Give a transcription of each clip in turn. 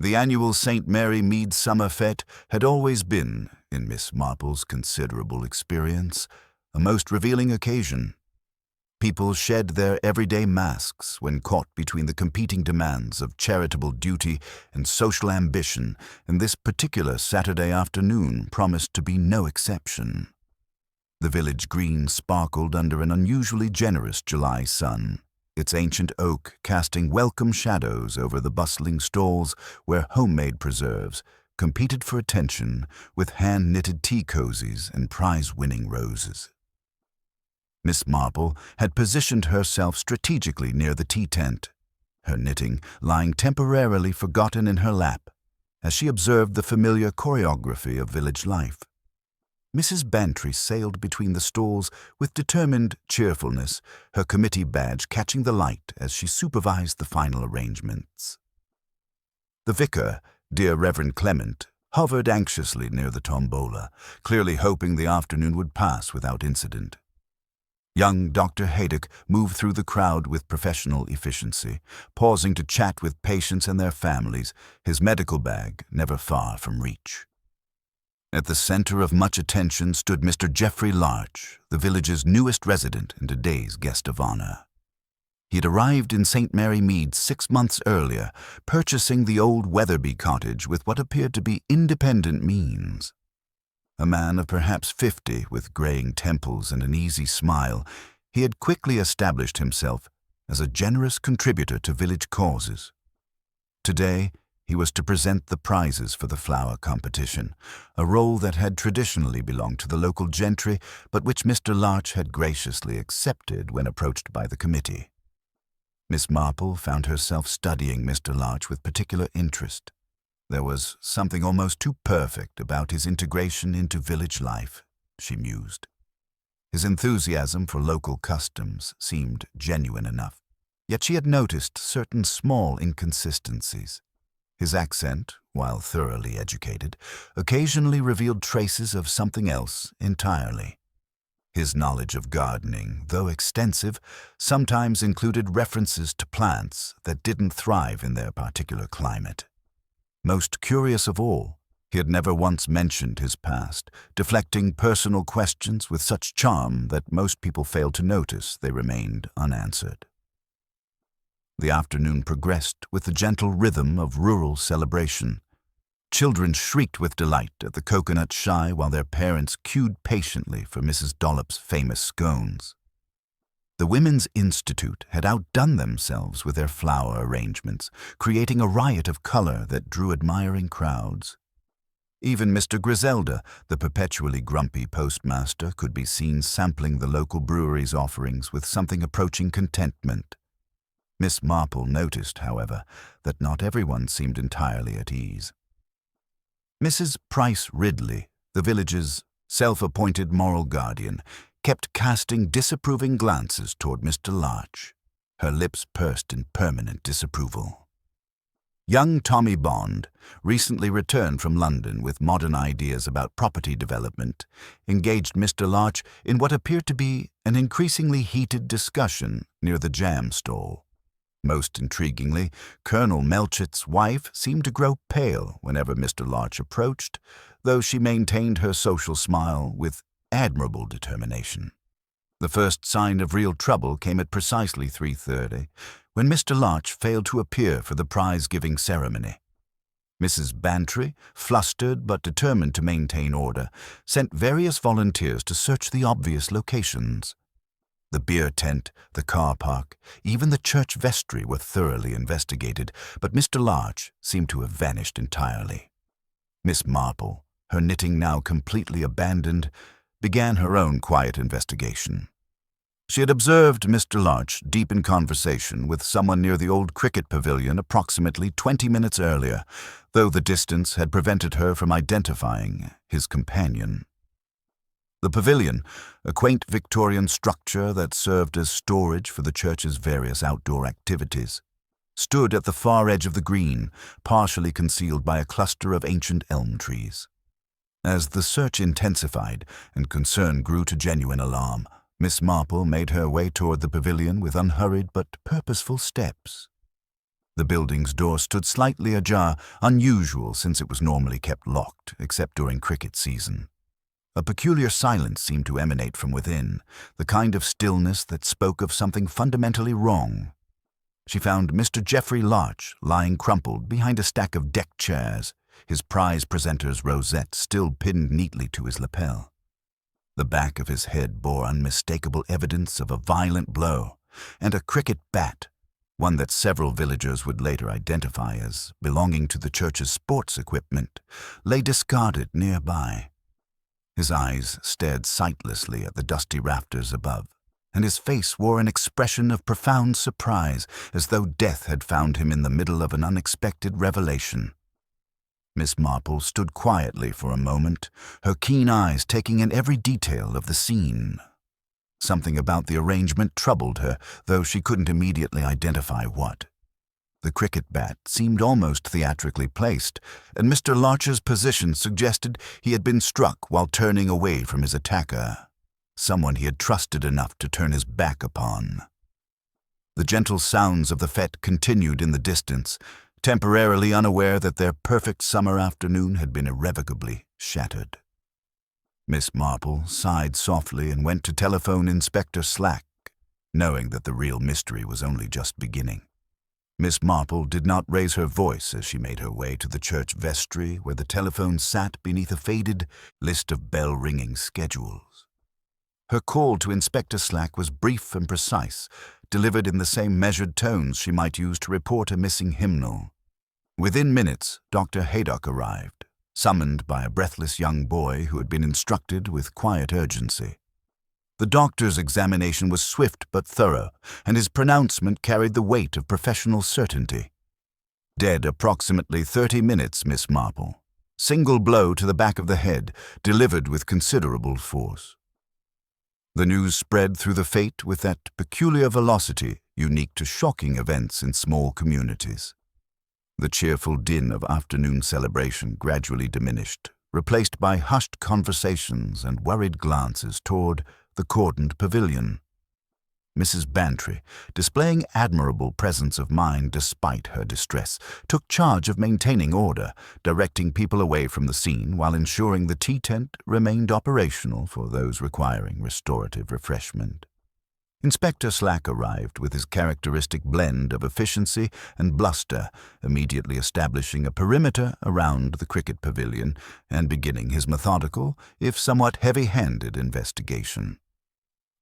The annual St. Mary Mead Summer Fete had always been, in Miss Marple's considerable experience, a most revealing occasion. People shed their everyday masks when caught between the competing demands of charitable duty and social ambition, and this particular Saturday afternoon promised to be no exception. The village green sparkled under an unusually generous July sun, its ancient oak casting welcome shadows over the bustling stalls where homemade preserves competed for attention with hand-knitted tea cozies and prize-winning roses. Miss Marple had positioned herself strategically near the tea tent, her knitting lying temporarily forgotten in her lap, as she observed the familiar choreography of village life. Mrs. Bantry sailed between the stalls with determined cheerfulness, her committee badge catching the light as she supervised the final arrangements. The vicar, dear Reverend Clement, hovered anxiously near the tombola, clearly hoping the afternoon would pass without incident. Young Dr. Haydock moved through the crowd with professional efficiency, pausing to chat with patients and their families, his medical bag never far from reach. At the center of much attention stood Mr. Geoffrey Larch, the village's newest resident and today's guest of honor. He had arrived in St. Mary Mead 6 months earlier, purchasing the old Weatherby cottage with what appeared to be independent means. A man of perhaps 50, with graying temples and an easy smile, he had quickly established himself as a generous contributor to village causes. Today, he was to present the prizes for the flower competition, a role that had traditionally belonged to the local gentry, but which Mr. Larch had graciously accepted when approached by the committee. Miss Marple found herself studying Mr. Larch with particular interest. There was something almost too perfect about his integration into village life, she mused. His enthusiasm for local customs seemed genuine enough, yet she had noticed certain small inconsistencies. His accent, while thoroughly educated, occasionally revealed traces of something else entirely. His knowledge of gardening, though extensive, sometimes included references to plants that didn't thrive in their particular climate. Most curious of all, he had never once mentioned his past, deflecting personal questions with such charm that most people failed to notice they remained unanswered. The afternoon progressed with the gentle rhythm of rural celebration. Children shrieked with delight at the coconut shy while their parents queued patiently for Mrs. Dollop's famous scones. The Women's Institute had outdone themselves with their flower arrangements, creating a riot of color that drew admiring crowds. Even Mr. Griselda, the perpetually grumpy postmaster, could be seen sampling the local brewery's offerings with something approaching contentment. Miss Marple noticed, however, that not everyone seemed entirely at ease. Mrs. Price Ridley, the village's self-appointed moral guardian, kept casting disapproving glances toward Mr. Larch, her lips pursed in permanent disapproval. Young Tommy Bond, recently returned from London with modern ideas about property development, engaged Mr. Larch in what appeared to be an increasingly heated discussion near the jam stall. Most intriguingly, Colonel Melchett's wife seemed to grow pale whenever Mr. Larch approached, though she maintained her social smile with admirable determination. The first sign of real trouble came at precisely 3:30, when Mr. Larch failed to appear for the prize-giving ceremony. Mrs. Bantry, flustered but determined to maintain order, sent various volunteers to search the obvious locations. The beer tent, the car park, even the church vestry were thoroughly investigated, but Mr. Larch seemed to have vanished entirely. Miss Marple, her knitting now completely abandoned, began her own quiet investigation. She had observed Mr. Larch deep in conversation with someone near the old cricket pavilion approximately 20 minutes earlier, though the distance had prevented her from identifying his companion. The pavilion, a quaint Victorian structure that served as storage for the church's various outdoor activities, stood at the far edge of the green, partially concealed by a cluster of ancient elm trees. As the search intensified and concern grew to genuine alarm, Miss Marple made her way toward the pavilion with unhurried but purposeful steps. The building's door stood slightly ajar, unusual since it was normally kept locked, except during cricket season. A peculiar silence seemed to emanate from within, the kind of stillness that spoke of something fundamentally wrong. She found Mr. Geoffrey Larch lying crumpled behind a stack of deck chairs, his prize presenter's rosette still pinned neatly to his lapel. The back of his head bore unmistakable evidence of a violent blow, and a cricket bat, one that several villagers would later identify as belonging to the church's sports equipment, lay discarded nearby. His eyes stared sightlessly at the dusty rafters above, and his face wore an expression of profound surprise, as though death had found him in the middle of an unexpected revelation. Miss Marple stood quietly for a moment, her keen eyes taking in every detail of the scene. Something about the arrangement troubled her, though she couldn't immediately identify what. The cricket bat seemed almost theatrically placed, and Mr. Larcher's position suggested he had been struck while turning away from his attacker, someone he had trusted enough to turn his back upon. The gentle sounds of the fete continued in the distance, temporarily unaware that their perfect summer afternoon had been irrevocably shattered. Miss Marple sighed softly and went to telephone Inspector Slack, knowing that the real mystery was only just beginning. Miss Marple did not raise her voice as she made her way to the church vestry, where the telephone sat beneath a faded list of bell-ringing schedules. Her call to Inspector Slack was brief and precise, delivered in the same measured tones she might use to report a missing hymnal. Within minutes, Dr. Haydock arrived, summoned by a breathless young boy who had been instructed with quiet urgency. The doctor's examination was swift but thorough, and his pronouncement carried the weight of professional certainty. Dead approximately 30 minutes, Miss Marple. Single blow to the back of the head, delivered with considerable force. The news spread through the fete with that peculiar velocity unique to shocking events in small communities. The cheerful din of afternoon celebration gradually diminished, replaced by hushed conversations and worried glances toward the cordoned pavilion. Mrs. Bantry, displaying admirable presence of mind despite her distress, took charge of maintaining order, directing people away from the scene while ensuring the tea tent remained operational for those requiring restorative refreshment. Inspector Slack arrived with his characteristic blend of efficiency and bluster, immediately establishing a perimeter around the cricket pavilion and beginning his methodical, if somewhat heavy-handed, investigation.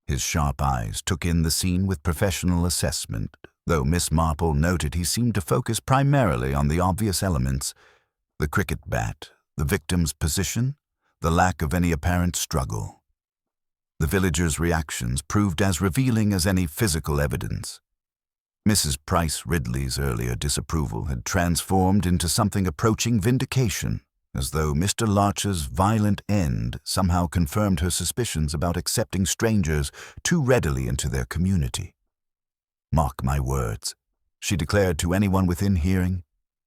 His sharp eyes took in the scene with professional assessment, though Miss Marple noted he seemed to focus primarily on the obvious elements: the cricket bat, the victim's position, the lack of any apparent struggle. The villagers' reactions proved as revealing as any physical evidence. Mrs. Price Ridley's earlier disapproval had transformed into something approaching vindication, as though Mr. Larcher's violent end somehow confirmed her suspicions about accepting strangers too readily into their community. "Mark my words," she declared to anyone within hearing,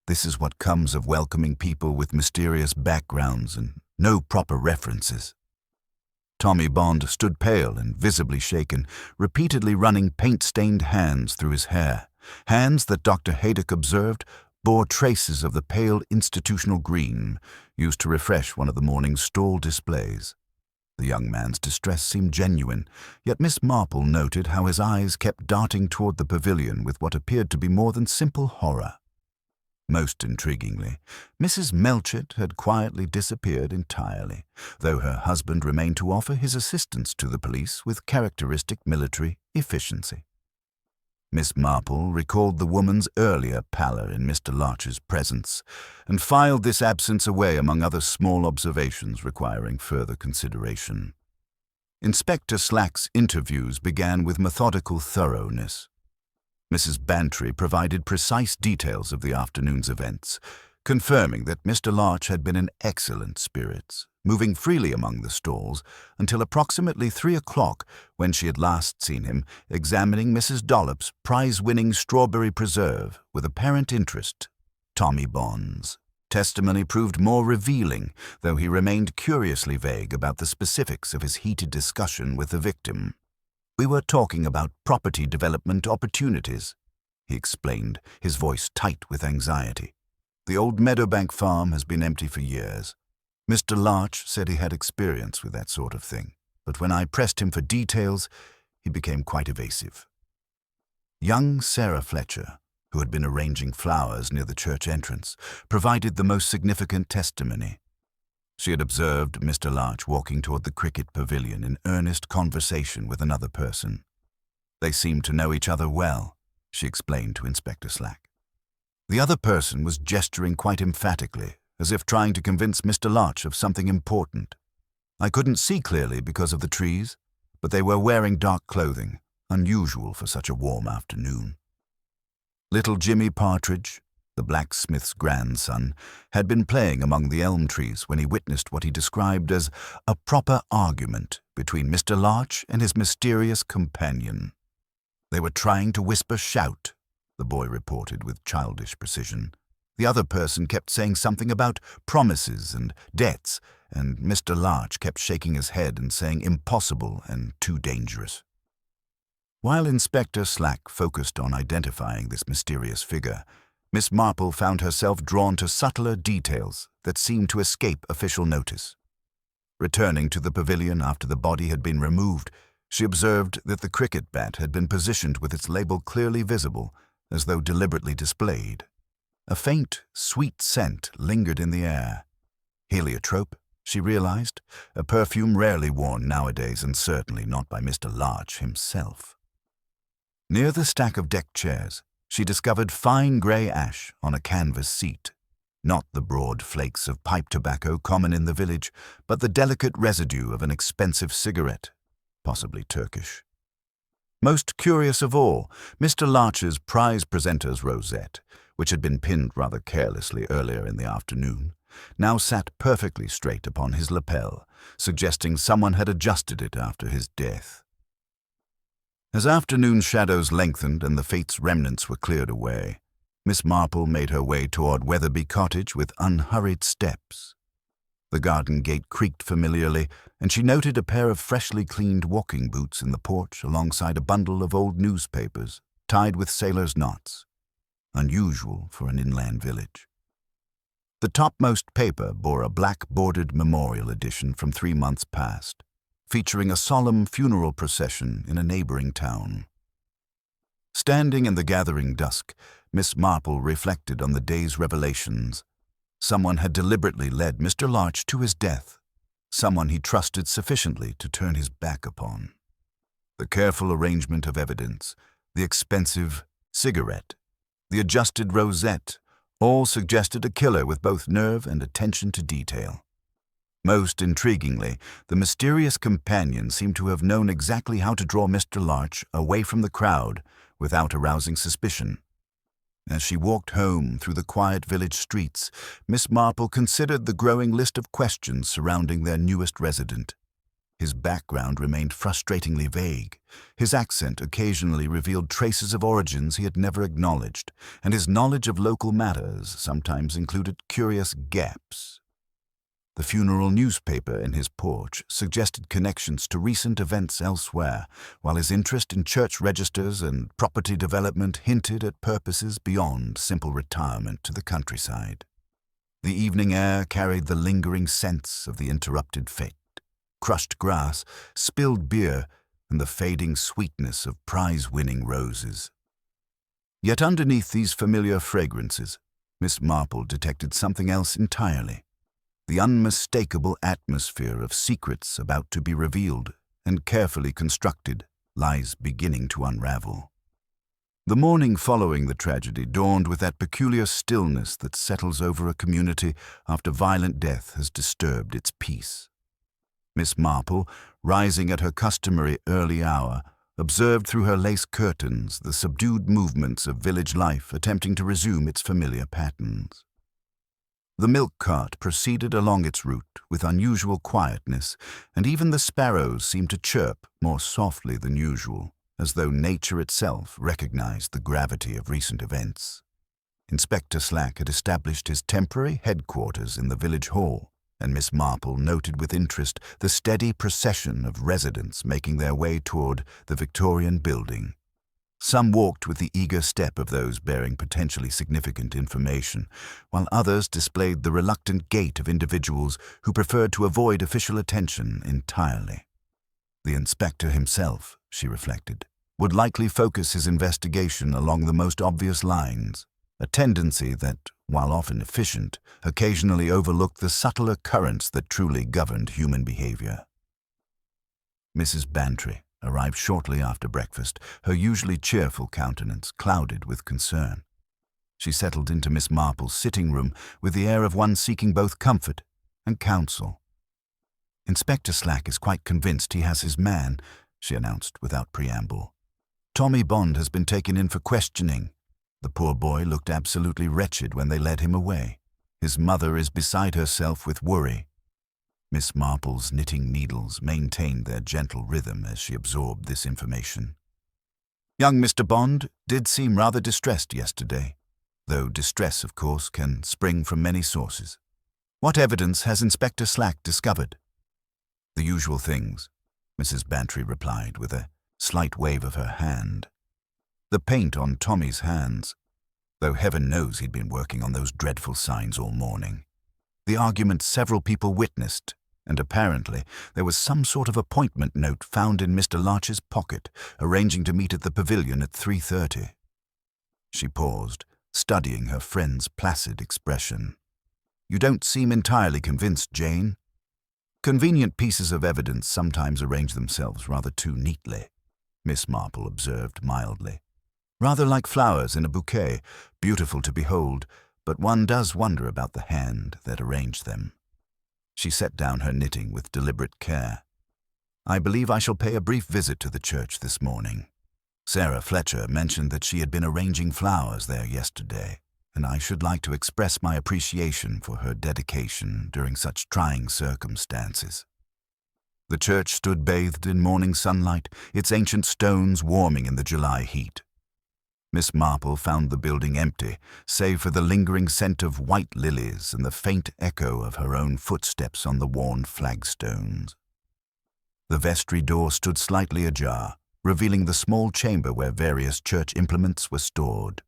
"this is what comes of welcoming people with mysterious backgrounds and no proper references." Tommy Bond stood pale and visibly shaken, repeatedly running paint-stained hands through his hair, hands that Dr. Haydock observed bore traces of the pale institutional green used to refresh one of the morning's stall displays. The young man's distress seemed genuine, yet Miss Marple noted how his eyes kept darting toward the pavilion with what appeared to be more than simple horror. Most intriguingly, Mrs. Melchett had quietly disappeared entirely, though her husband remained to offer his assistance to the police with characteristic military efficiency. Miss Marple recalled the woman's earlier pallor in Mr. Larcher's presence, and filed this absence away among other small observations requiring further consideration. Inspector Slack's interviews began with methodical thoroughness. Mrs. Bantry provided precise details of the afternoon's events, confirming that Mr. Larch had been in excellent spirits, moving freely among the stalls until approximately 3 o'clock, when she had last seen him examining Mrs. Dollop's prize-winning strawberry preserve with apparent interest. Tommy Bond's testimony proved more revealing, though he remained curiously vague about the specifics of his heated discussion with the victim. "We were talking about property development opportunities," he explained, his voice tight with anxiety. "The old Meadowbank farm has been empty for years. Mr. Larch said he had experience with that sort of thing, but when I pressed him for details, he became quite evasive." Young Sarah Fletcher, who had been arranging flowers near the church entrance, provided the most significant testimony. She had observed Mr. Larch walking toward the cricket pavilion in earnest conversation with another person. "They seemed to know each other well," she explained to Inspector Slack. "The other person was gesturing quite emphatically, as if trying to convince Mr. Larch of something important. I couldn't see clearly because of the trees, but they were wearing dark clothing, unusual for such a warm afternoon." Little Jimmy Partridge, the blacksmith's grandson, had been playing among the elm trees when he witnessed what he described as a proper argument between Mr. Larch and his mysterious companion. "They were trying to whisper shout," the boy reported with childish precision. "The other person kept saying something about promises and debts, and Mr. Larch kept shaking his head and saying impossible and too dangerous." While Inspector Slack focused on identifying this mysterious figure, Miss Marple found herself drawn to subtler details that seemed to escape official notice. Returning to the pavilion after the body had been removed, she observed that the cricket bat had been positioned with its label clearly visible, as though deliberately displayed. A faint, sweet scent lingered in the air. Heliotrope, she realized, a perfume rarely worn nowadays and certainly not by Mr. Larch himself. Near the stack of deck chairs, she discovered fine grey ash on a canvas seat. Not the broad flakes of pipe tobacco common in the village, but the delicate residue of an expensive cigarette, possibly Turkish. Most curious of all, Mr. Larch's prize presenter's rosette, which had been pinned rather carelessly earlier in the afternoon, now sat perfectly straight upon his lapel, suggesting someone had adjusted it after his death. As afternoon shadows lengthened and the fate's remnants were cleared away, Miss Marple made her way toward Weatherby Cottage with unhurried steps. The garden gate creaked familiarly, and she noted a pair of freshly cleaned walking boots in the porch alongside a bundle of old newspapers, tied with sailors' knots. Unusual for an inland village. The topmost paper bore a black-bordered memorial edition from 3 months past, featuring a solemn funeral procession in a neighboring town. Standing in the gathering dusk, Miss Marple reflected on the day's revelations. Someone had deliberately led Mr. Larch to his death, someone he trusted sufficiently to turn his back upon. The careful arrangement of evidence, the expensive cigarette, the adjusted rosette, all suggested a killer with both nerve and attention to detail. Most intriguingly, the mysterious companion seemed to have known exactly how to draw Mr. Larch away from the crowd without arousing suspicion. As she walked home through the quiet village streets, Miss Marple considered the growing list of questions surrounding their newest resident. His background remained frustratingly vague. His accent occasionally revealed traces of origins he had never acknowledged, and his knowledge of local matters sometimes included curious gaps. The funeral newspaper in his porch suggested connections to recent events elsewhere, while his interest in church registers and property development hinted at purposes beyond simple retirement to the countryside. The evening air carried the lingering scents of the interrupted fete, crushed grass, spilled beer, and the fading sweetness of prize-winning roses. Yet underneath these familiar fragrances, Miss Marple detected something else entirely. The unmistakable atmosphere of secrets about to be revealed and carefully constructed lies beginning to unravel. The morning following the tragedy dawned with that peculiar stillness that settles over a community after violent death has disturbed its peace. Miss Marple, rising at her customary early hour, observed through her lace curtains the subdued movements of village life attempting to resume its familiar patterns. The milk cart proceeded along its route with unusual quietness, and even the sparrows seemed to chirp more softly than usual, as though nature itself recognized the gravity of recent events. Inspector Slack had established his temporary headquarters in the village hall, and Miss Marple noted with interest the steady procession of residents making their way toward the Victorian building. Some walked with the eager step of those bearing potentially significant information, while others displayed the reluctant gait of individuals who preferred to avoid official attention entirely. The inspector himself, she reflected, would likely focus his investigation along the most obvious lines, a tendency that, while often efficient, occasionally overlooked the subtler currents that truly governed human behavior. Mrs. Bantry arrived shortly after breakfast, her usually cheerful countenance clouded with concern. She settled into Miss Marple's sitting room with the air of one seeking both comfort and counsel. "Inspector Slack is quite convinced he has his man," she announced without preamble. "Tommy Bond has been taken in for questioning. The poor boy looked absolutely wretched when they led him away. His mother is beside herself with worry." Miss Marple's knitting needles maintained their gentle rhythm as she absorbed this information. "Young Mr. Bond did seem rather distressed yesterday, though distress, of course, can spring from many sources. What evidence has Inspector Slack discovered?" "The usual things," Mrs. Bantry replied with a slight wave of her hand. "The paint on Tommy's hands, though heaven knows he'd been working on those dreadful signs all morning. The argument several people witnessed, and apparently there was some sort of appointment note found in Mr. Larch's pocket, arranging to meet at the pavilion at 3:30. She paused, studying her friend's placid expression. "You don't seem entirely convinced, Jane." "Convenient pieces of evidence sometimes arrange themselves rather too neatly," Miss Marple observed mildly. "Rather like flowers in a bouquet, beautiful to behold, but one does wonder about the hand that arranged them." She set down her knitting with deliberate care. "I believe I shall pay a brief visit to the church this morning. Sarah Fletcher mentioned that she had been arranging flowers there yesterday, and I should like to express my appreciation for her dedication during such trying circumstances." The church stood bathed in morning sunlight, its ancient stones warming in the July heat. Miss Marple found the building empty, save for the lingering scent of white lilies and the faint echo of her own footsteps on the worn flagstones. The vestry door stood slightly ajar, revealing the small chamber where various church implements were stored.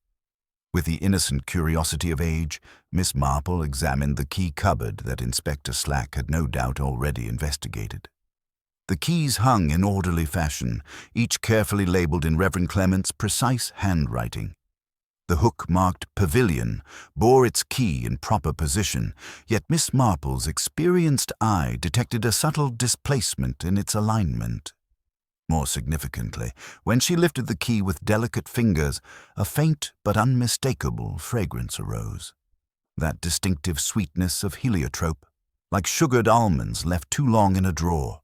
With the innocent curiosity of age, Miss Marple examined the key cupboard that Inspector Slack had no doubt already investigated. The keys hung in orderly fashion, each carefully labelled in Reverend Clement's precise handwriting. The hook marked "Pavilion" bore its key in proper position, yet Miss Marple's experienced eye detected a subtle displacement in its alignment. More significantly, when she lifted the key with delicate fingers, a faint but unmistakable fragrance arose. That distinctive sweetness of heliotrope, like sugared almonds left too long in a drawer.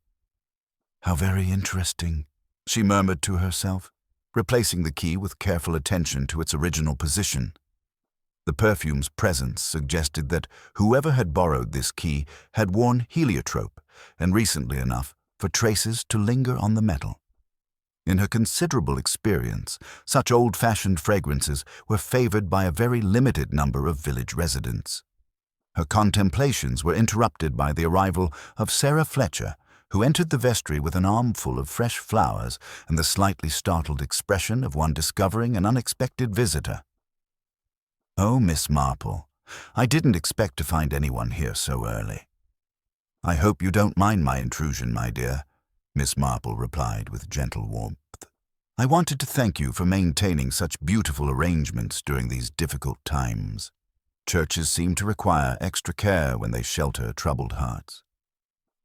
"How very interesting," she murmured to herself, replacing the key with careful attention to its original position. The perfume's presence suggested that whoever had borrowed this key had worn heliotrope, and recently enough for traces to linger on the metal. In her considerable experience, such old-fashioned fragrances were favored by a very limited number of village residents. Her contemplations were interrupted by the arrival of Sarah Fletcher, who entered the vestry with an armful of fresh flowers and the slightly startled expression of one discovering an unexpected visitor. "Oh, Miss Marple, I didn't expect to find anyone here so early." "I hope you don't mind my intrusion, my dear," Miss Marple replied with gentle warmth. "I wanted to thank you for maintaining such beautiful arrangements during these difficult times. Churches seem to require extra care when they shelter troubled hearts."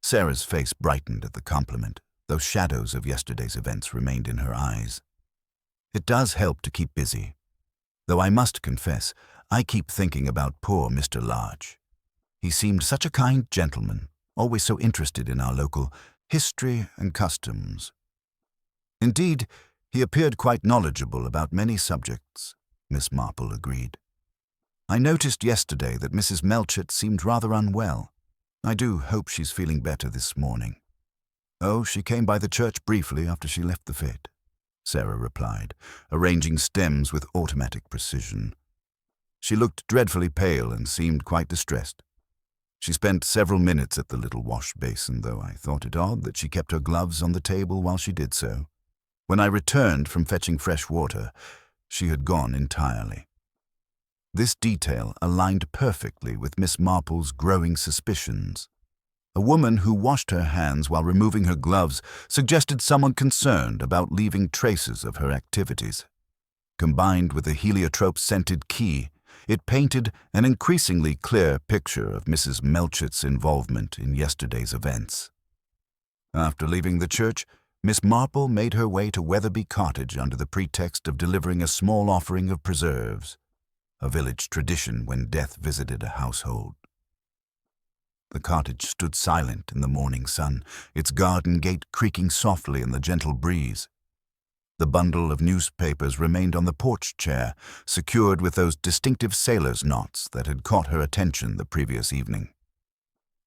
Sarah's face brightened at the compliment, though shadows of yesterday's events remained in her eyes. "It does help to keep busy. Though I must confess, I keep thinking about poor Mr. Larch. He seemed such a kind gentleman, always so interested in our local history and customs." "Indeed, he appeared quite knowledgeable about many subjects," Miss Marple agreed. "I noticed yesterday that Mrs. Melchett seemed rather unwell. I do hope she's feeling better this morning." "Oh, she came by the church briefly after she left the fete," Sarah replied, arranging stems with automatic precision. "She looked dreadfully pale and seemed quite distressed. She spent several minutes at the little wash basin, though I thought it odd that she kept her gloves on the table while she did so. When I returned from fetching fresh water, she had gone entirely. This detail aligned perfectly with Miss Marple's growing suspicions. A woman who washed her hands while removing her gloves suggested someone concerned about leaving traces of her activities. Combined with a heliotrope-scented key, it painted an increasingly clear picture of Mrs. Melchett's involvement in yesterday's events. After leaving the church, Miss Marple made her way to Weatherby Cottage under the pretext of delivering a small offering of preserves, a village tradition when death visited a household. The cottage stood silent in the morning sun, its garden gate creaking softly in the gentle breeze. The bundle of newspapers remained on the porch chair, secured with those distinctive sailor's knots that had caught her attention the previous evening.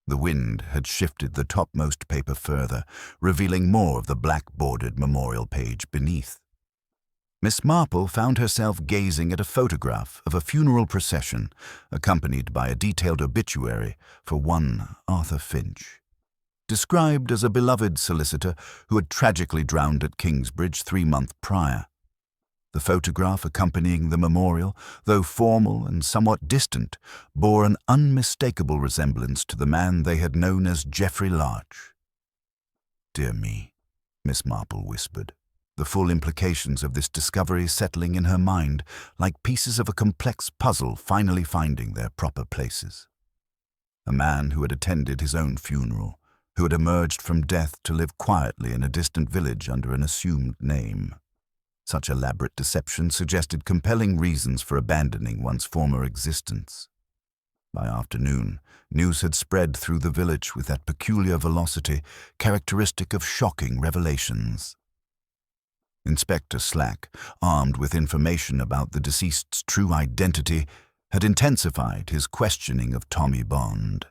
The wind had shifted the topmost paper further, revealing more of the black-bordered memorial page beneath. Miss Marple found herself gazing at a photograph of a funeral procession, accompanied by a detailed obituary for one Arthur Finch. Described as a beloved solicitor who had tragically drowned at Kingsbridge 3 months prior. The photograph accompanying the memorial, though formal and somewhat distant, bore an unmistakable resemblance to the man they had known as Geoffrey Larch. "Dear me," Miss Marple whispered, the full implications of this discovery settling in her mind like pieces of a complex puzzle finally finding their proper places. A man who had attended his own funeral, who had emerged from death to live quietly in a distant village under an assumed name. Such elaborate deception suggested compelling reasons for abandoning one's former existence. By afternoon, news had spread through the village with that peculiar velocity characteristic of shocking revelations. Inspector Slack, armed with information about the deceased's true identity, had intensified his questioning of Tommy Bond.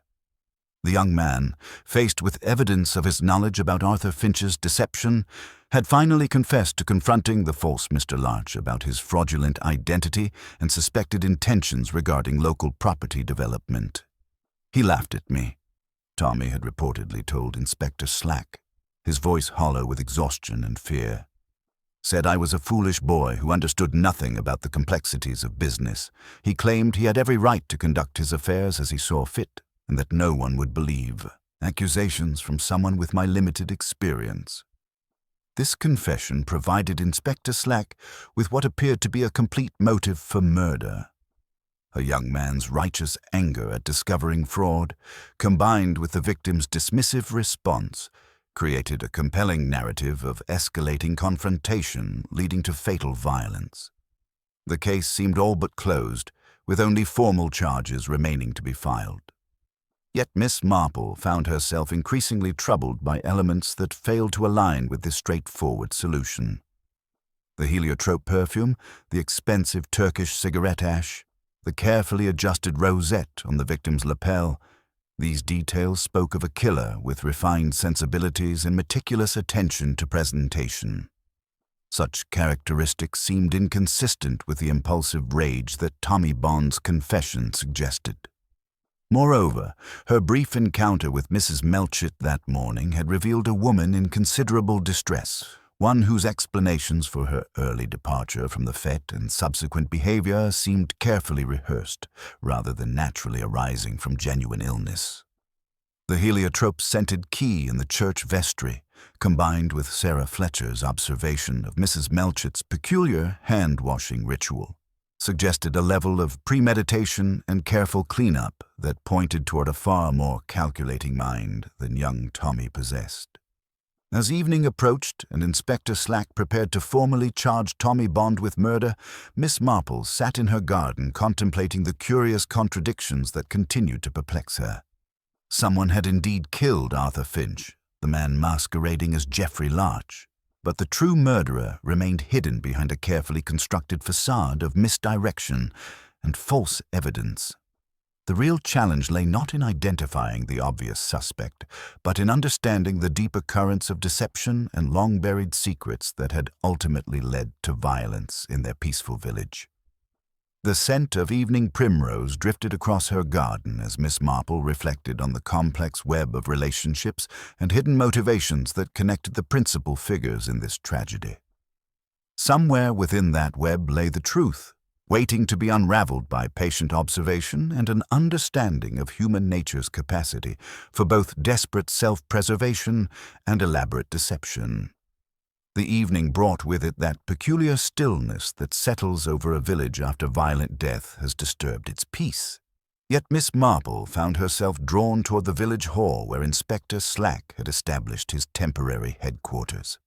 The young man, faced with evidence of his knowledge about Arthur Finch's deception, had finally confessed to confronting the false Mr. Larch about his fraudulent identity and suspected intentions regarding local property development. "He laughed at me," Tommy had reportedly told Inspector Slack, his voice hollow with exhaustion and fear. "Said I was a foolish boy who understood nothing about the complexities of business. He claimed he had every right to conduct his affairs as he saw fit, and that no one would believe. Accusations from someone with my limited experience." This confession provided Inspector Slack with what appeared to be a complete motive for murder. A young man's righteous anger at discovering fraud, combined with the victim's dismissive response, created a compelling narrative of escalating confrontation leading to fatal violence. The case seemed all but closed, with only formal charges remaining to be filed. Yet Miss Marple found herself increasingly troubled by elements that failed to align with this straightforward solution. The heliotrope perfume, the expensive Turkish cigarette ash, the carefully adjusted rosette on the victim's lapel, these details spoke of a killer with refined sensibilities and meticulous attention to presentation. Such characteristics seemed inconsistent with the impulsive rage that Tommy Bond's confession suggested. Moreover, her brief encounter with Mrs. Melchett that morning had revealed a woman in considerable distress, one whose explanations for her early departure from the fete and subsequent behavior seemed carefully rehearsed, rather than naturally arising from genuine illness. The heliotrope-scented key in the church vestry, combined with Sarah Fletcher's observation of Mrs. Melchett's peculiar hand-washing ritual, suggested a level of premeditation and careful cleanup that pointed toward a far more calculating mind than young Tommy possessed. As evening approached and Inspector Slack prepared to formally charge Tommy Bond with murder, Miss Marple sat in her garden contemplating the curious contradictions that continued to perplex her. Someone had indeed killed Arthur Finch, the man masquerading as Geoffrey Larch, but the true murderer remained hidden behind a carefully constructed facade of misdirection and false evidence. The real challenge lay not in identifying the obvious suspect, but in understanding the deeper currents of deception and long-buried secrets that had ultimately led to violence in their peaceful village. The scent of evening primrose drifted across her garden as Miss Marple reflected on the complex web of relationships and hidden motivations that connected the principal figures in this tragedy. Somewhere within that web lay the truth, waiting to be unraveled by patient observation and an understanding of human nature's capacity for both desperate self-preservation and elaborate deception. The evening brought with it that peculiar stillness that settles over a village after violent death has disturbed its peace. Yet Miss Marple found herself drawn toward the village hall where Inspector Slack had established his temporary headquarters.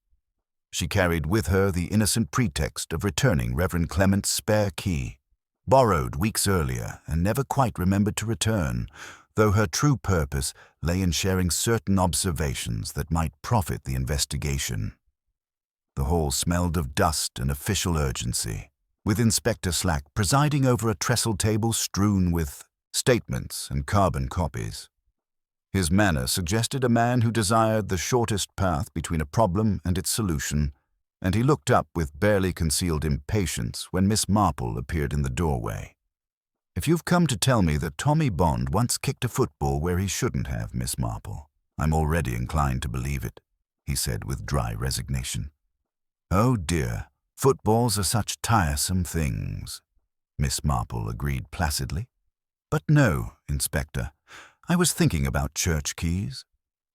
She carried with her the innocent pretext of returning Reverend Clement's spare key, borrowed weeks earlier and never quite remembered to return, though her true purpose lay in sharing certain observations that might profit the investigation. The hall smelled of dust and official urgency, with Inspector Slack presiding over a trestle table strewn with statements and carbon copies. His manner suggested a man who desired the shortest path between a problem and its solution, and he looked up with barely concealed impatience when Miss Marple appeared in the doorway. "If you've come to tell me that Tommy Bond once kicked a football where he shouldn't have, Miss Marple, I'm already inclined to believe it," he said with dry resignation. "Oh dear, footballs are such tiresome things," Miss Marple agreed placidly. "But no, Inspector, I was thinking about church keys.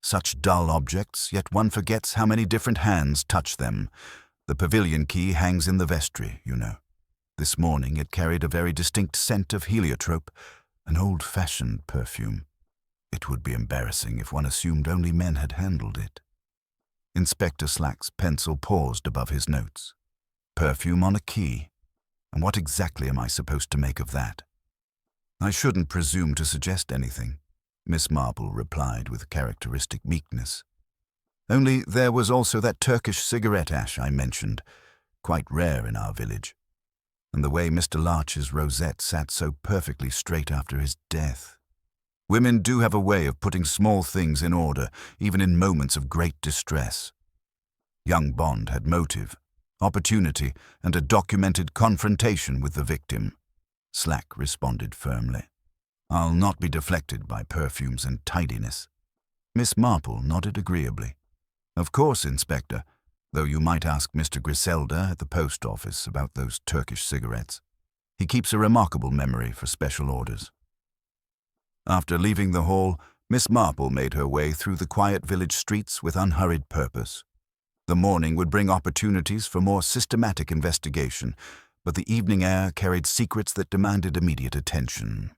Such dull objects, yet one forgets how many different hands touch them. The pavilion key hangs in the vestry, you know. This morning it carried a very distinct scent of heliotrope, an old-fashioned perfume. It would be embarrassing if one assumed only men had handled it." Inspector Slack's pencil paused above his notes. "Perfume on a key. And what exactly am I supposed to make of that?" "I shouldn't presume to suggest anything," Miss Marple replied with characteristic meekness. "Only there was also that Turkish cigarette ash I mentioned, quite rare in our village. And the way Mr. Larch's rosette sat so perfectly straight after his death. Women do have a way of putting small things in order, even in moments of great distress. Young Bond had motive, opportunity, and a documented confrontation with the victim." Slack responded firmly. "I'll not be deflected by perfumes and tidiness." Miss Marple nodded agreeably. "Of course, Inspector, though you might ask Mr. Griselda at the post office about those Turkish cigarettes. He keeps a remarkable memory for special orders." After leaving the hall, Miss Marple made her way through the quiet village streets with unhurried purpose. The morning would bring opportunities for more systematic investigation, but the evening air carried secrets that demanded immediate attention.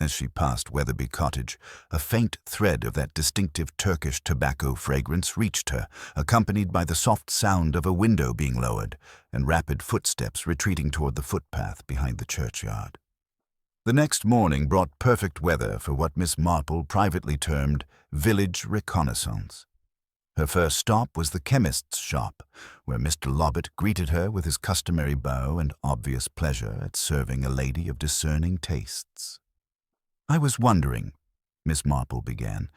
As she passed Weatherby Cottage, a faint thread of that distinctive Turkish tobacco fragrance reached her, accompanied by the soft sound of a window being lowered and rapid footsteps retreating toward the footpath behind the churchyard. The next morning brought perfect weather for what Miss Marple privately termed village reconnaissance. Her first stop was the chemist's shop, where Mr. Lobbit greeted her with his customary bow and obvious pleasure at serving a lady of discerning tastes. "I was wondering," Miss Marple began,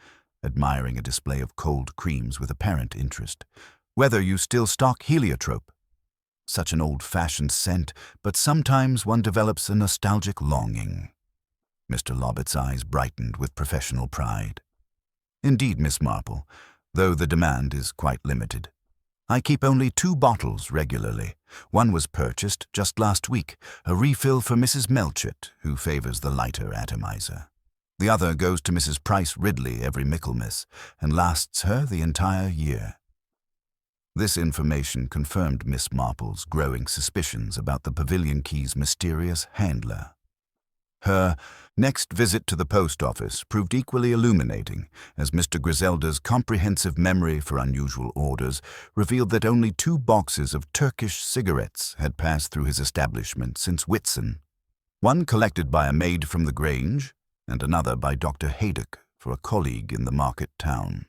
admiring a display of cold creams with apparent interest, "whether you still stock heliotrope. Such an old-fashioned scent, but sometimes one develops a nostalgic longing." Mr. Lobbit's eyes brightened with professional pride. "Indeed, Miss Marple, though the demand is quite limited. I keep only 2 bottles regularly. One was purchased just last week, a refill for Mrs. Melchett, who favors the lighter atomizer. The other goes to Mrs. Price Ridley every Michaelmas, and lasts her the entire year." This information confirmed Miss Marple's growing suspicions about the pavilion key's mysterious handler. Her next visit to the post office proved equally illuminating, as Mr. Griselda's comprehensive memory for unusual orders revealed that only 2 boxes of Turkish cigarettes had passed through his establishment since Whitsun, one collected by a maid from the Grange, and another by Dr. Haydock for a colleague in the market town.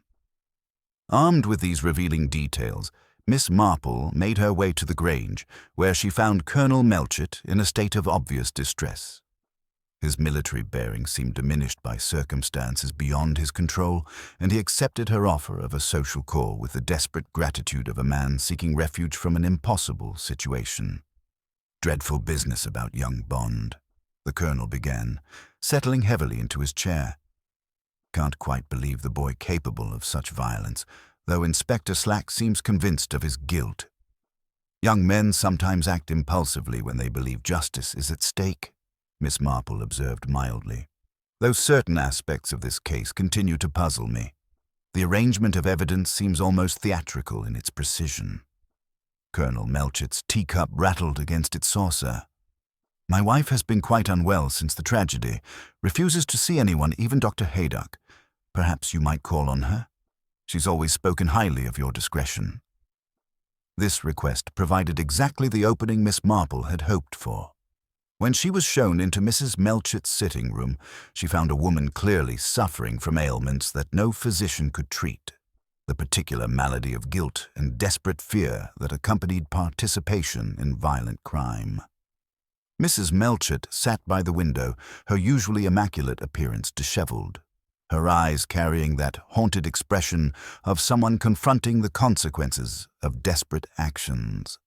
Armed with these revealing details, Miss Marple made her way to the Grange, where she found Colonel Melchett in a state of obvious distress. His military bearing seemed diminished by circumstances beyond his control, and he accepted her offer of a social call with the desperate gratitude of a man seeking refuge from an impossible situation. "Dreadful business about young Bond," the colonel began, settling heavily into his chair. "Can't quite believe the boy capable of such violence, though Inspector Slack seems convinced of his guilt. Young men sometimes act impulsively when they believe justice is at stake, Miss Marple observed mildly. Though certain aspects of this case continue to puzzle me. The arrangement of evidence seems almost theatrical in its precision. Colonel Melchett's teacup rattled against its saucer. My wife has been quite unwell since the tragedy, refuses to see anyone, even Dr. Haydock. Perhaps you might call on her? She's always spoken highly of your discretion. This request provided exactly the opening Miss Marple had hoped for. When she was shown into Mrs. Melchett's sitting room, she found a woman clearly suffering from ailments that no physician could treat, the particular malady of guilt and desperate fear that accompanied participation in violent crime. Mrs. Melchett sat by the window, her usually immaculate appearance disheveled, her eyes carrying that haunted expression of someone confronting the consequences of desperate actions.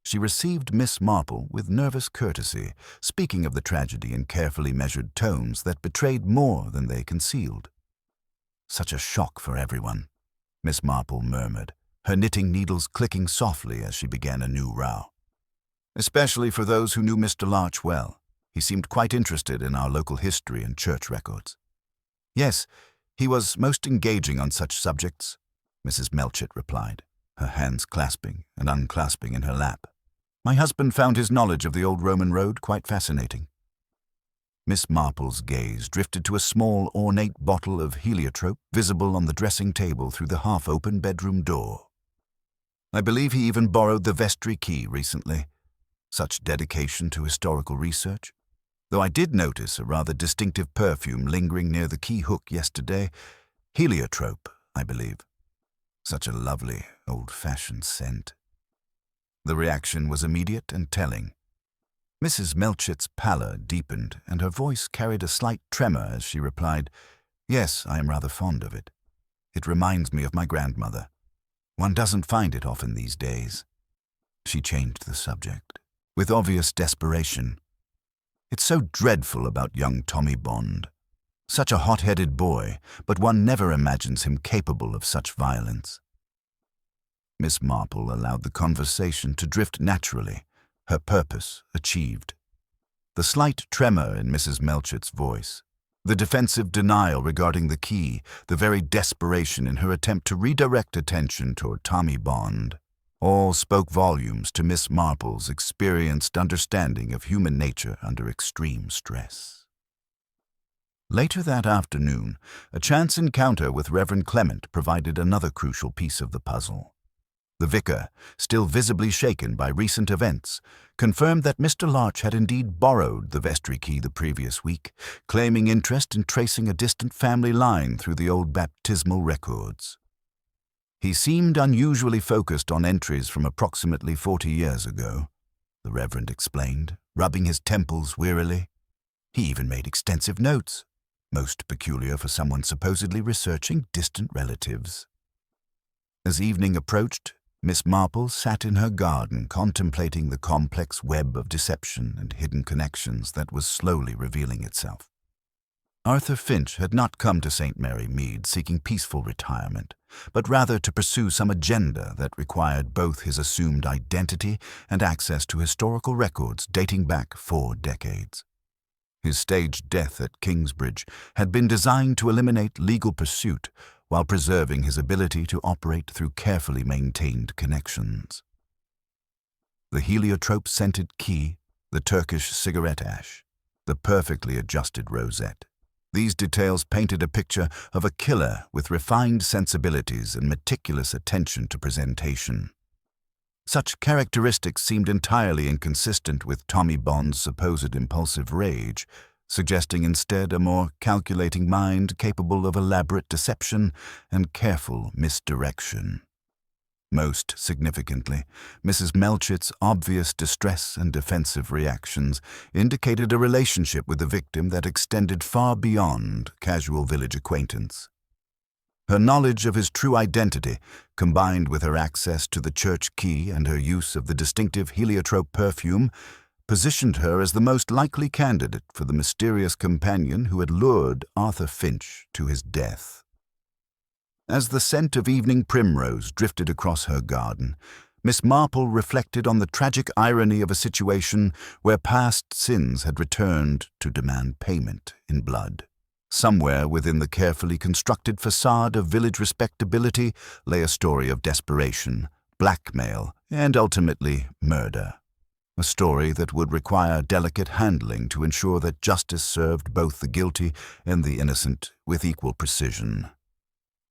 She received Miss Marple with nervous courtesy, speaking of the tragedy in carefully measured tones that betrayed more than they concealed. "Such a shock for everyone," Miss Marple murmured, her knitting needles clicking softly as she began a new row. "Especially for those who knew Mr. Larch well. He seemed quite interested in our local history and church records." "Yes, he was most engaging on such subjects," Mrs. Melchett replied, her hands clasping and unclasping in her lap. "My husband found his knowledge of the old Roman road quite fascinating." Miss Marple's gaze drifted to a small, ornate bottle of heliotrope visible on the dressing table through the half-open bedroom door. "I believe he even borrowed the vestry key recently. Such dedication to historical research. Though I did notice a rather distinctive perfume lingering near the key hook yesterday. Heliotrope, I believe. Such a lovely, old-fashioned scent." The reaction was immediate and telling. Mrs. Melchett's pallor deepened, and her voice carried a slight tremor as she replied, "Yes, I am rather fond of it. It reminds me of my grandmother. One doesn't find it often these days." She changed the subject, with obvious desperation. "It's so dreadful about young Tommy Bond. Such a hot-headed boy, but one never imagines him capable of such violence." Miss Marple allowed the conversation to drift naturally, her purpose achieved. The slight tremor in Mrs. Melchett's voice, the defensive denial regarding the key, the very desperation in her attempt to redirect attention toward Tommy Bond, all spoke volumes to Miss Marple's experienced understanding of human nature under extreme stress. Later that afternoon, a chance encounter with Reverend Clement provided another crucial piece of the puzzle. The vicar, still visibly shaken by recent events, confirmed that Mr. Larch had indeed borrowed the vestry key the previous week, claiming interest in tracing a distant family line through the old baptismal records. He seemed unusually focused on entries from approximately 40 years ago, the Reverend explained, rubbing his temples wearily. He even made extensive notes, most peculiar for someone supposedly researching distant relatives. As evening approached, Miss Marple sat in her garden contemplating the complex web of deception and hidden connections that was slowly revealing itself. Arthur Finch had not come to St. Mary Mead seeking peaceful retirement, but rather to pursue some agenda that required both his assumed identity and access to historical records dating back 4 decades. His staged death at Kingsbridge had been designed to eliminate legal pursuit while preserving his ability to operate through carefully maintained connections. The heliotrope-scented key, the Turkish cigarette ash, the perfectly adjusted rosette. These details painted a picture of a killer with refined sensibilities and meticulous attention to presentation. Such characteristics seemed entirely inconsistent with Tommy Bond's supposed impulsive rage, suggesting instead a more calculating mind capable of elaborate deception and careful misdirection. Most significantly, Mrs. Melchett's obvious distress and defensive reactions indicated a relationship with the victim that extended far beyond casual village acquaintance. Her knowledge of his true identity, combined with her access to the church key and her use of the distinctive heliotrope perfume, positioned her as the most likely candidate for the mysterious companion who had lured Arthur Finch to his death. As the scent of evening primrose drifted across her garden, Miss Marple reflected on the tragic irony of a situation where past sins had returned to demand payment in blood. Somewhere within the carefully constructed facade of village respectability lay a story of desperation, blackmail, and ultimately murder. A story that would require delicate handling to ensure that justice served both the guilty and the innocent with equal precision.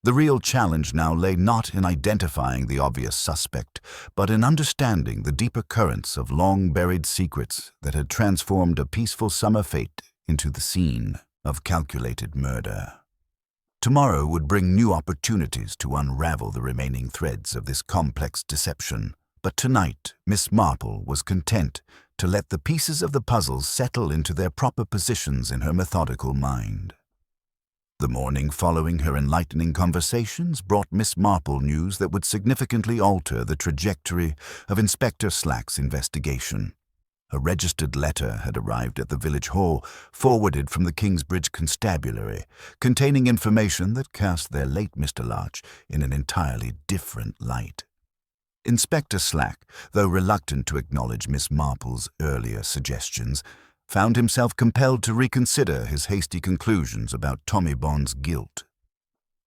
The real challenge now lay not in identifying the obvious suspect, but in understanding the deeper currents of long-buried secrets that had transformed a peaceful summer fete into the scene of calculated murder. Tomorrow would bring new opportunities to unravel the remaining threads of this complex deception, but tonight Miss Marple was content to let the pieces of the puzzle settle into their proper positions in her methodical mind. The morning following her enlightening conversations brought Miss Marple news that would significantly alter the trajectory of Inspector Slack's investigation. A registered letter had arrived at the village hall, forwarded from the Kingsbridge Constabulary, containing information that cast their late Mr. Larch in an entirely different light. Inspector Slack, though reluctant to acknowledge Miss Marple's earlier suggestions, found himself compelled to reconsider his hasty conclusions about Tommy Bond's guilt.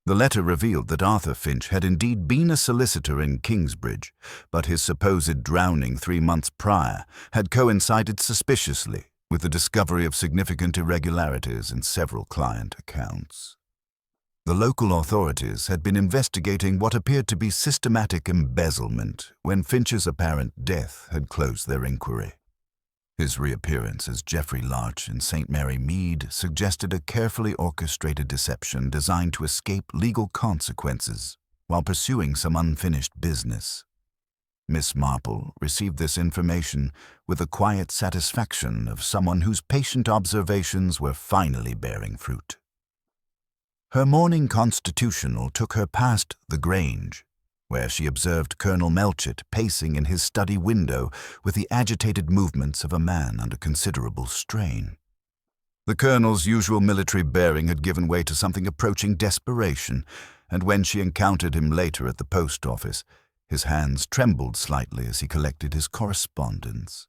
The letter revealed that Arthur Finch had indeed been a solicitor in Kingsbridge, but his supposed drowning 3 months prior had coincided suspiciously with the discovery of significant irregularities in several client accounts. The local authorities had been investigating what appeared to be systematic embezzlement when Finch's apparent death had closed their inquiry. His reappearance as Geoffrey Larch in St. Mary Mead suggested a carefully orchestrated deception designed to escape legal consequences while pursuing some unfinished business. Miss Marple received this information with the quiet satisfaction of someone whose patient observations were finally bearing fruit. Her morning constitutional took her past the Grange, where she observed Colonel Melchett pacing in his study window with the agitated movements of a man under considerable strain. The colonel's usual military bearing had given way to something approaching desperation, and when she encountered him later at the post office, his hands trembled slightly as he collected his correspondence.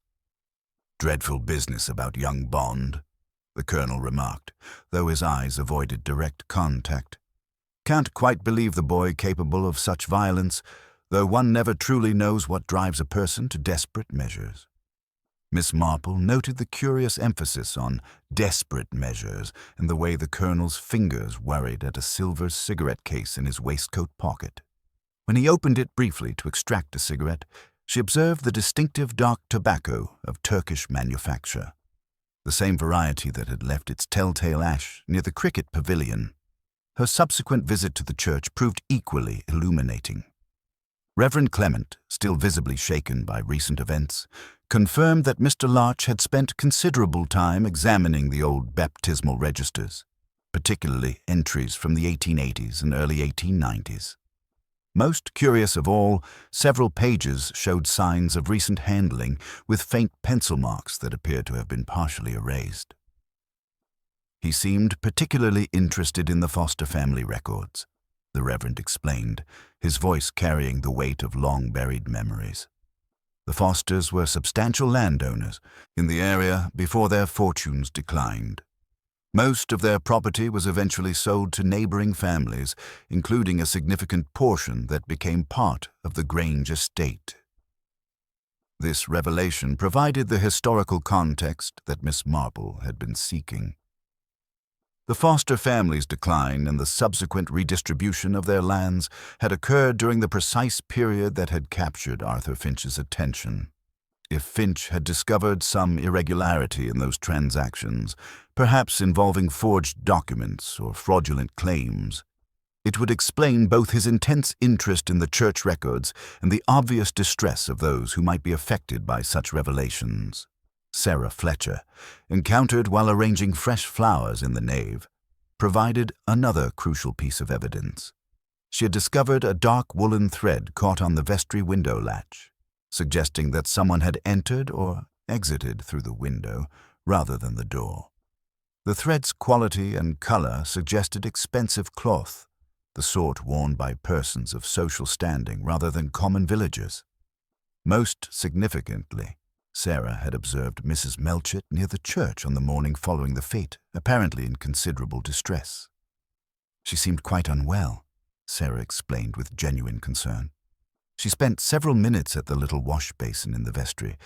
"Dreadful business about young Bond," the colonel remarked, though his eyes avoided direct contact. "Can't quite believe the boy capable of such violence, though one never truly knows what drives a person to desperate measures." Miss Marple noted the curious emphasis on desperate measures and the way the colonel's fingers worried at a silver cigarette case in his waistcoat pocket. When he opened it briefly to extract a cigarette, she observed the distinctive dark tobacco of Turkish manufacture, the same variety that had left its telltale ash near the cricket pavilion. Her subsequent visit to the church proved equally illuminating. Reverend Clement, still visibly shaken by recent events, confirmed that Mr. Larch had spent considerable time examining the old baptismal registers, particularly entries from the 1880s and early 1890s. Most curious of all, several pages showed signs of recent handling with faint pencil marks that appeared to have been partially erased. He seemed particularly interested in the Foster family records, the Reverend explained, his voice carrying the weight of long-buried memories. The Fosters were substantial landowners in the area before their fortunes declined. Most of their property was eventually sold to neighboring families, including a significant portion that became part of the Grange estate. This revelation provided the historical context that Miss Marple had been seeking. The Foster family's decline and the subsequent redistribution of their lands had occurred during the precise period that had captured Arthur Finch's attention. If Finch had discovered some irregularity in those transactions, perhaps involving forged documents or fraudulent claims, it would explain both his intense interest in the church records and the obvious distress of those who might be affected by such revelations. Sarah Fletcher, encountered while arranging fresh flowers in the nave, provided another crucial piece of evidence. She had discovered a dark woolen thread caught on the vestry window latch, suggesting that someone had entered or exited through the window rather than the door. The thread's quality and color suggested expensive cloth, the sort worn by persons of social standing rather than common villagers. Most significantly, Sarah had observed Mrs. Melchett near the church on the morning following the fete, apparently in considerable distress. She seemed quite unwell, Sarah explained with genuine concern. She spent several minutes at the little wash basin in the vestry,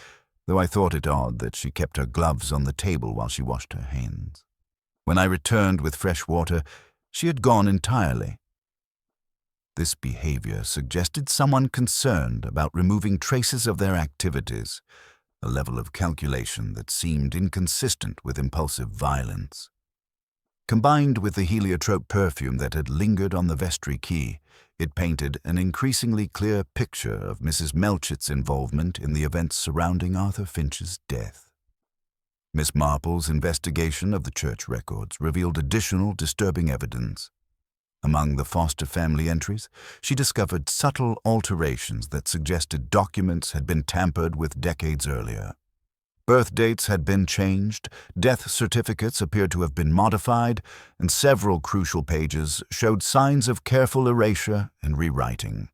though I thought it odd that she kept her gloves on the table while she washed her hands. When I returned with fresh water, she had gone entirely. This behavior suggested someone concerned about removing traces of their activities, a level of calculation that seemed inconsistent with impulsive violence. Combined with the heliotrope perfume that had lingered on the vestry key, it painted an increasingly clear picture of Mrs. Melchett's involvement in the events surrounding Arthur Finch's death. Miss Marple's investigation of the church records revealed additional disturbing evidence. Among the foster family entries, she discovered subtle alterations that suggested documents had been tampered with decades earlier. Birth dates had been changed, death certificates appeared to have been modified, and several crucial pages showed signs of careful erasure and rewriting.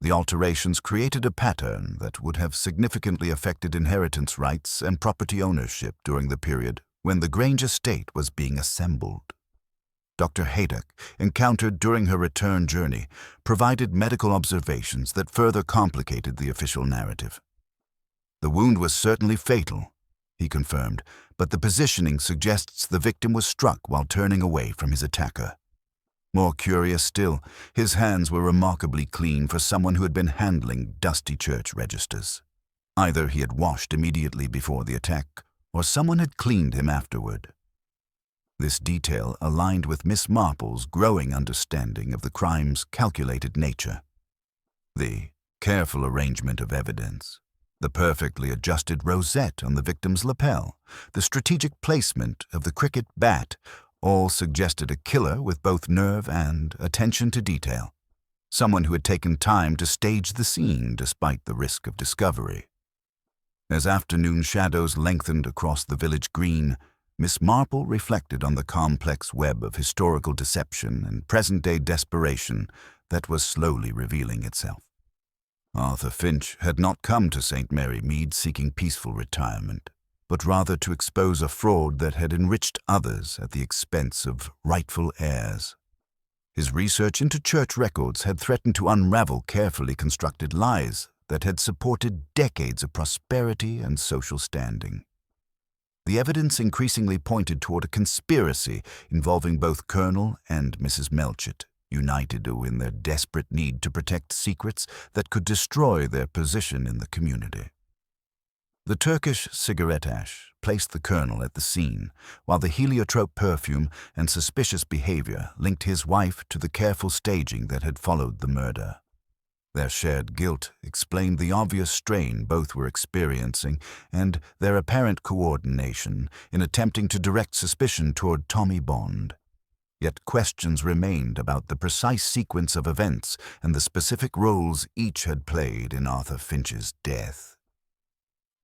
The alterations created a pattern that would have significantly affected inheritance rights and property ownership during the period when the Grange estate was being assembled. Dr. Haydock, encountered during her return journey, provided medical observations that further complicated the official narrative. The wound was certainly fatal, he confirmed, but the positioning suggests the victim was struck while turning away from his attacker. More curious still, his hands were remarkably clean for someone who had been handling dusty church registers. Either he had washed immediately before the attack, or someone had cleaned him afterward. This detail aligned with Miss Marple's growing understanding of the crime's calculated nature. The careful arrangement of evidence, the perfectly adjusted rosette on the victim's lapel, the strategic placement of the cricket bat, all suggested a killer with both nerve and attention to detail, someone who had taken time to stage the scene despite the risk of discovery. As afternoon shadows lengthened across the village green, Miss Marple reflected on the complex web of historical deception and present-day desperation that was slowly revealing itself. Arthur Finch had not come to St. Mary Mead seeking peaceful retirement, but rather to expose a fraud that had enriched others at the expense of rightful heirs. His research into church records had threatened to unravel carefully constructed lies that had supported decades of prosperity and social standing. The evidence increasingly pointed toward a conspiracy involving both Colonel and Mrs. Melchett, united in their desperate need to protect secrets that could destroy their position in the community. The Turkish cigarette ash placed the Colonel at the scene, while the heliotrope perfume and suspicious behavior linked his wife to the careful staging that had followed the murder. Their shared guilt explained the obvious strain both were experiencing and their apparent coordination in attempting to direct suspicion toward Tommy Bond. Yet questions remained about the precise sequence of events and the specific roles each had played in Arthur Finch's death.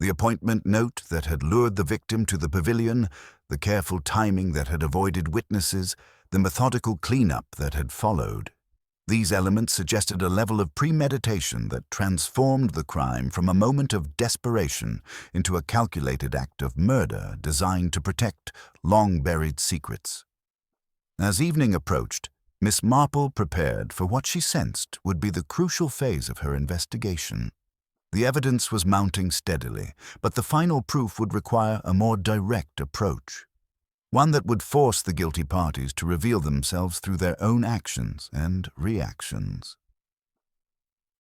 The appointment note that had lured the victim to the pavilion, the careful timing that had avoided witnesses, the methodical cleanup that had followed. These elements suggested a level of premeditation that transformed the crime from a moment of desperation into a calculated act of murder designed to protect long-buried secrets. As evening approached, Miss Marple prepared for what she sensed would be the crucial phase of her investigation. The evidence was mounting steadily, but the final proof would require a more direct approach. One that would force the guilty parties to reveal themselves through their own actions and reactions.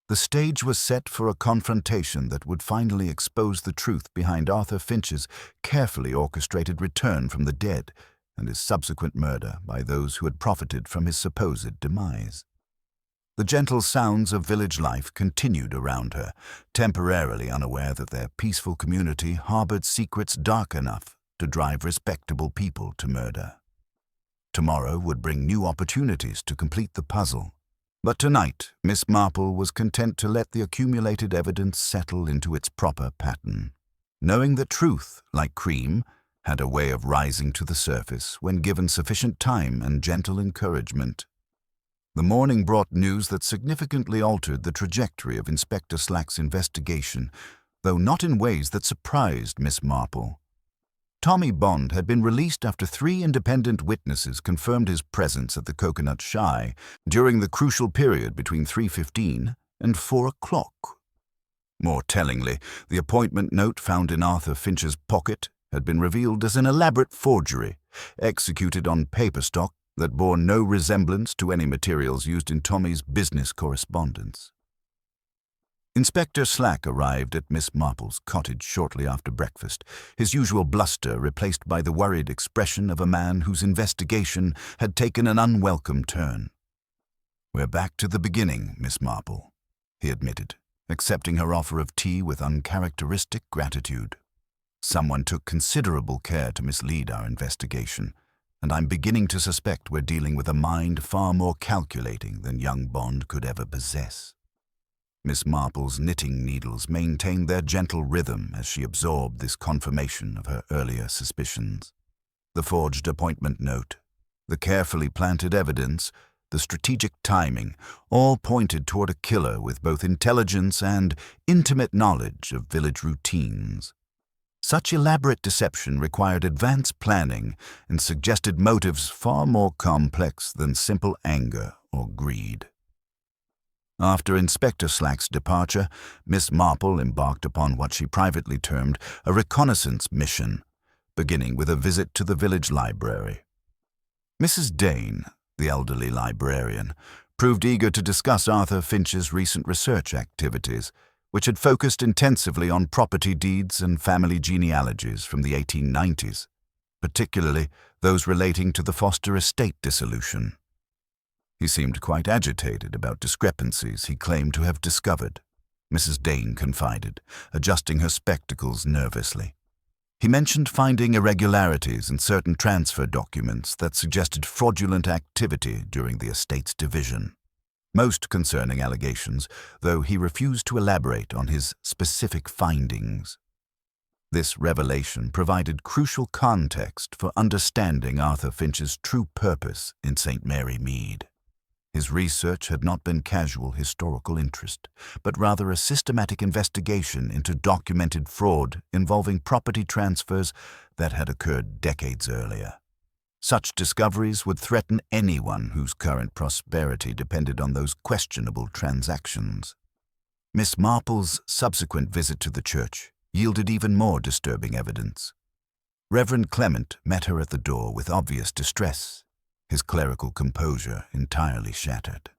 The stage was set for a confrontation that would finally expose the truth behind Arthur Finch's carefully orchestrated return from the dead and his subsequent murder by those who had profited from his supposed demise. The gentle sounds of village life continued around her, temporarily unaware that their peaceful community harbored secrets dark enough to drive respectable people to murder. Tomorrow would bring new opportunities to complete the puzzle, but tonight Miss Marple was content to let the accumulated evidence settle into its proper pattern, knowing that truth, like cream, had a way of rising to the surface when given sufficient time and gentle encouragement. The morning brought news that significantly altered the trajectory of Inspector Slack's investigation, though not in ways that surprised Miss Marple. Tommy Bond had been released after 3 independent witnesses confirmed his presence at the Coconut Shy during the crucial period between 3:15 and 4 o'clock. More tellingly, the appointment note found in Arthur Finch's pocket had been revealed as an elaborate forgery, executed on paper stock that bore no resemblance to any materials used in Tommy's business correspondence. Inspector Slack arrived at Miss Marple's cottage shortly after breakfast, his usual bluster replaced by the worried expression of a man whose investigation had taken an unwelcome turn. "We're back to the beginning, Miss Marple," he admitted, accepting her offer of tea with uncharacteristic gratitude. "Someone took considerable care to mislead our investigation, and I'm beginning to suspect we're dealing with a mind far more calculating than young Bond could ever possess." Miss Marple's knitting needles maintained their gentle rhythm as she absorbed this confirmation of her earlier suspicions. The forged appointment note, the carefully planted evidence, the strategic timing, all pointed toward a killer with both intelligence and intimate knowledge of village routines. Such elaborate deception required advanced planning and suggested motives far more complex than simple anger or greed. After Inspector Slack's departure, Miss Marple embarked upon what she privately termed a reconnaissance mission, beginning with a visit to the village library. Mrs. Dane, the elderly librarian, proved eager to discuss Arthur Finch's recent research activities, which had focused intensively on property deeds and family genealogies from the 1890s, particularly those relating to the Foster estate dissolution. He seemed quite agitated about discrepancies he claimed to have discovered, Mrs. Dane confided, adjusting her spectacles nervously. He mentioned finding irregularities in certain transfer documents that suggested fraudulent activity during the estate's division. Most concerning allegations, though he refused to elaborate on his specific findings. This revelation provided crucial context for understanding Arthur Finch's true purpose in St. Mary Mead. His research had not been casual historical interest, but rather a systematic investigation into documented fraud involving property transfers that had occurred decades earlier. Such discoveries would threaten anyone whose current prosperity depended on those questionable transactions. Miss Marple's subsequent visit to the church yielded even more disturbing evidence. Reverend Clement met her at the door with obvious distress, his clerical composure entirely shattered.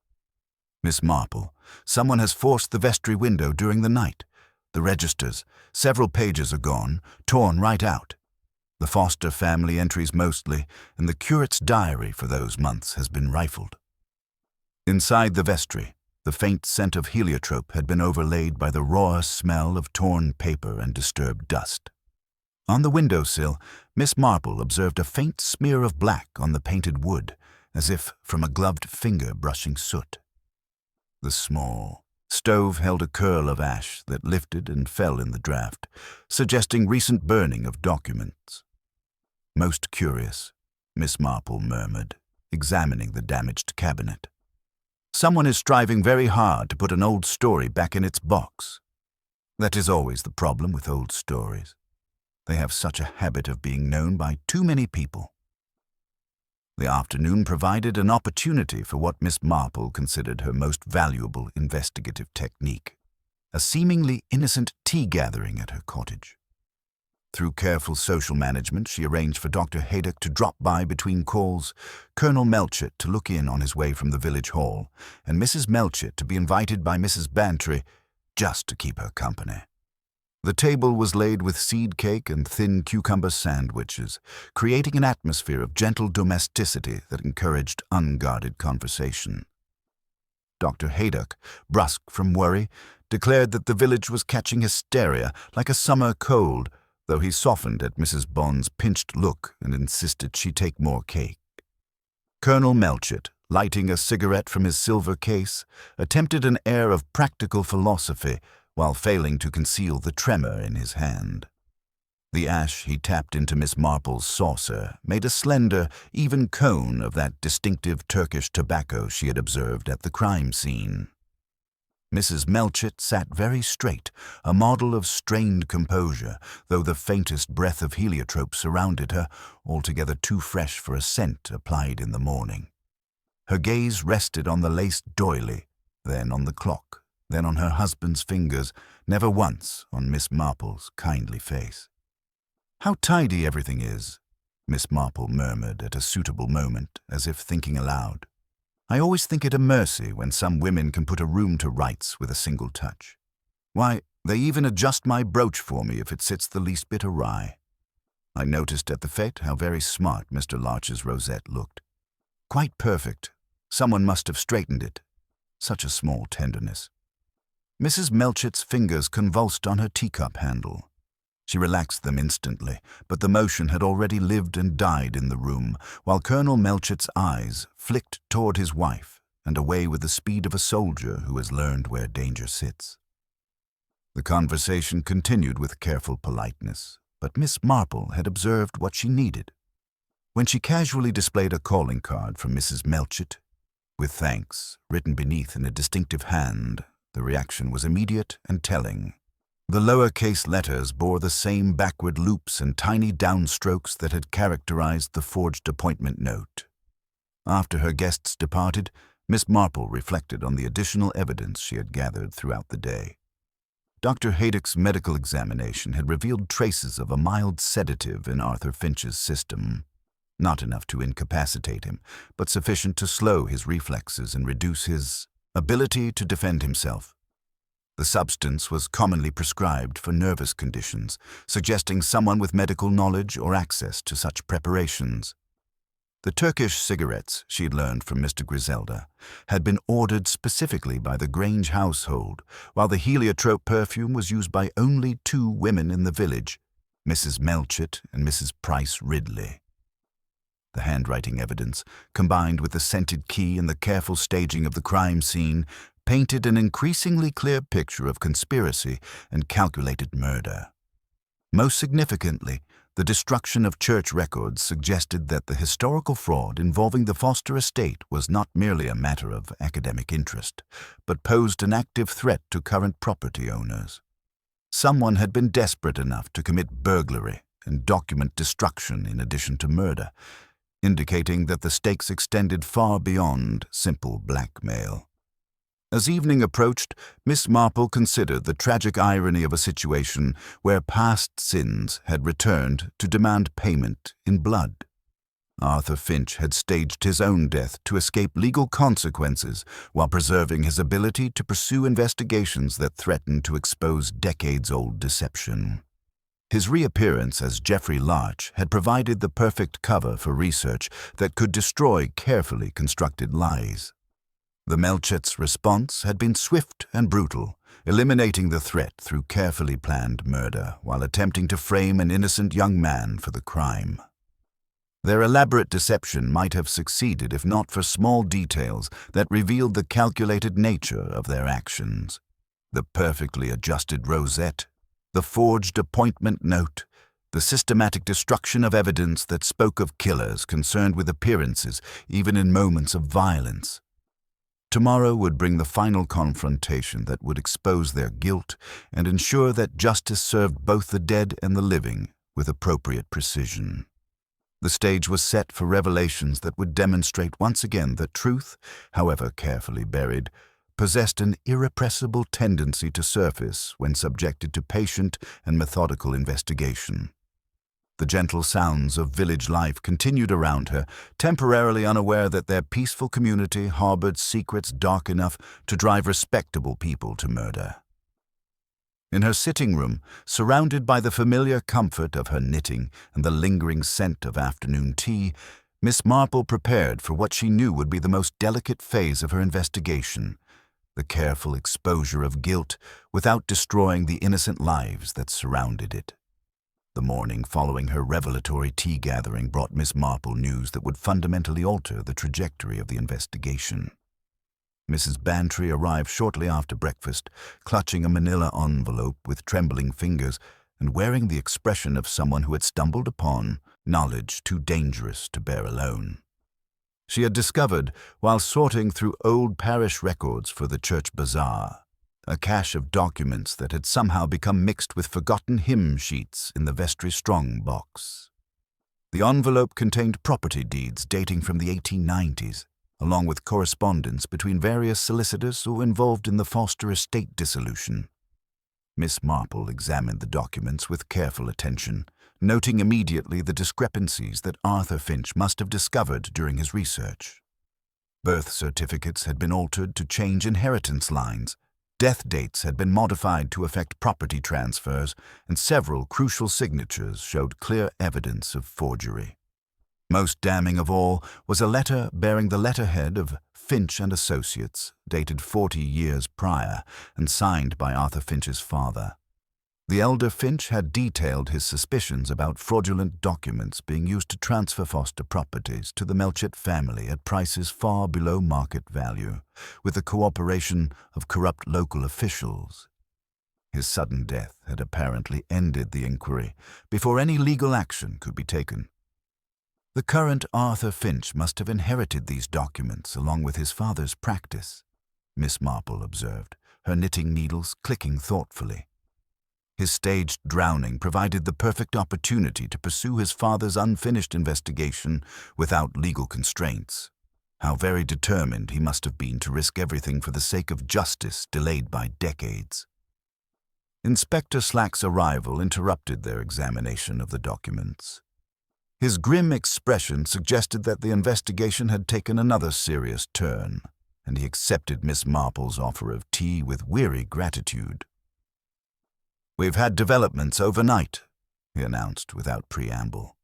"Miss Marple, someone has forced the vestry window during the night. The registers, several pages are gone, torn right out. The Foster family entries mostly, and the curate's diary for those months has been rifled." Inside the vestry, the faint scent of heliotrope had been overlaid by the raw smell of torn paper and disturbed dust. On the windowsill, Miss Marple observed a faint smear of black on the painted wood, as if from a gloved finger brushing soot. The small stove held a curl of ash that lifted and fell in the draught, suggesting recent burning of documents. "Most curious," Miss Marple murmured, examining the damaged cabinet. "Someone is striving very hard to put an old story back in its box. That is always the problem with old stories. They have such a habit of being known by too many people." The afternoon provided an opportunity for what Miss Marple considered her most valuable investigative technique, a seemingly innocent tea gathering at her cottage. Through careful social management, she arranged for Dr. Haydock to drop by between calls, Colonel Melchett to look in on his way from the village hall, and Mrs. Melchett to be invited by Mrs. Bantry just to keep her company. The table was laid with seed cake and thin cucumber sandwiches, creating an atmosphere of gentle domesticity that encouraged unguarded conversation. Dr. Haydock, brusque from worry, declared that the village was catching hysteria like a summer cold, though he softened at Mrs. Bond's pinched look and insisted she take more cake. Colonel Melchett, lighting a cigarette from his silver case, attempted an air of practical philosophy while failing to conceal the tremor in his hand. The ash he tapped into Miss Marple's saucer made a slender, even cone of that distinctive Turkish tobacco she had observed at the crime scene. Mrs. Melchett sat very straight, a model of strained composure, though the faintest breath of heliotrope surrounded her, altogether too fresh for a scent applied in the morning. Her gaze rested on the laced doily, then on the clock, then on her husband's fingers, never once on Miss Marple's kindly face. "How tidy everything is," Miss Marple murmured at a suitable moment, as if thinking aloud. "I always think it a mercy when some women can put a room to rights with a single touch. Why, they even adjust my brooch for me if it sits the least bit awry. I noticed at the fete how very smart Mr. Larch's rosette looked. Quite perfect. Someone must have straightened it. Such a small tenderness." Mrs. Melchett's fingers convulsed on her teacup handle. She relaxed them instantly, but the motion had already lived and died in the room, while Colonel Melchett's eyes flicked toward his wife and away with the speed of a soldier who has learned where danger sits. The conversation continued with careful politeness, but Miss Marple had observed what she needed. When she casually displayed a calling card from Mrs. Melchett, with thanks written beneath in a distinctive hand, the reaction was immediate and telling. The lower-case letters bore the same backward loops and tiny downstrokes that had characterized the forged appointment note. After her guests departed, Miss Marple reflected on the additional evidence she had gathered throughout the day. Dr. Haydock's medical examination had revealed traces of a mild sedative in Arthur Finch's system. Not enough to incapacitate him, but sufficient to slow his reflexes and reduce his ability to defend himself. The substance was commonly prescribed for nervous conditions, suggesting someone with medical knowledge or access to such preparations. The Turkish cigarettes, she had learned from Mr. Griselda, had been ordered specifically by the Grange household, while the heliotrope perfume was used by only 2 women in the village, Mrs. Melchett and Mrs. Price Ridley. The handwriting evidence, combined with the scented key and the careful staging of the crime scene, painted an increasingly clear picture of conspiracy and calculated murder. Most significantly, the destruction of church records suggested that the historical fraud involving the Foster estate was not merely a matter of academic interest, but posed an active threat to current property owners. Someone had been desperate enough to commit burglary and document destruction in addition to murder, indicating that the stakes extended far beyond simple blackmail. As evening approached, Miss Marple considered the tragic irony of a situation where past sins had returned to demand payment in blood. Arthur Finch had staged his own death to escape legal consequences while preserving his ability to pursue investigations that threatened to expose decades-old deception. His reappearance as Geoffrey Larch had provided the perfect cover for research that could destroy carefully constructed lies. The Melchetts' response had been swift and brutal, eliminating the threat through carefully planned murder while attempting to frame an innocent young man for the crime. Their elaborate deception might have succeeded if not for small details that revealed the calculated nature of their actions. The perfectly adjusted rosette, the forged appointment note, the systematic destruction of evidence that spoke of killers concerned with appearances even in moments of violence. Tomorrow would bring the final confrontation that would expose their guilt and ensure that justice served both the dead and the living with appropriate precision. The stage was set for revelations that would demonstrate once again that truth, however carefully buried, possessed an irrepressible tendency to surface when subjected to patient and methodical investigation. The gentle sounds of village life continued around her, temporarily unaware that their peaceful community harbored secrets dark enough to drive respectable people to murder. In her sitting room, surrounded by the familiar comfort of her knitting and the lingering scent of afternoon tea, Miss Marple prepared for what she knew would be the most delicate phase of her investigation, the careful exposure of guilt without destroying the innocent lives that surrounded it. The morning following her revelatory tea gathering brought Miss Marple news that would fundamentally alter the trajectory of the investigation. Mrs. Bantry arrived shortly after breakfast, clutching a manila envelope with trembling fingers, and wearing the expression of someone who had stumbled upon knowledge too dangerous to bear alone. She had discovered, while sorting through old parish records for the church bazaar, a cache of documents that had somehow become mixed with forgotten hymn sheets in the vestry strong box. The envelope contained property deeds dating from the 1890s, along with correspondence between various solicitors who were involved in the Foster estate dissolution. Miss Marple examined the documents with careful attention, noting immediately the discrepancies that Arthur Finch must have discovered during his research. Birth certificates had been altered to change inheritance lines, death dates had been modified to affect property transfers, and several crucial signatures showed clear evidence of forgery. Most damning of all was a letter bearing the letterhead of Finch and Associates, dated 40 years prior and signed by Arthur Finch's father. The elder Finch had detailed his suspicions about fraudulent documents being used to transfer Foster properties to the Melchett family at prices far below market value, with the cooperation of corrupt local officials. His sudden death had apparently ended the inquiry before any legal action could be taken. The current Arthur Finch must have inherited these documents along with his father's practice, Miss Marple observed, her knitting needles clicking thoughtfully. His staged drowning provided the perfect opportunity to pursue his father's unfinished investigation without legal constraints. How very determined he must have been to risk everything for the sake of justice delayed by decades. Inspector Slack's arrival interrupted their examination of the documents. His grim expression suggested that the investigation had taken another serious turn, and he accepted Miss Marple's offer of tea with weary gratitude. "We've had developments overnight," he announced without preamble.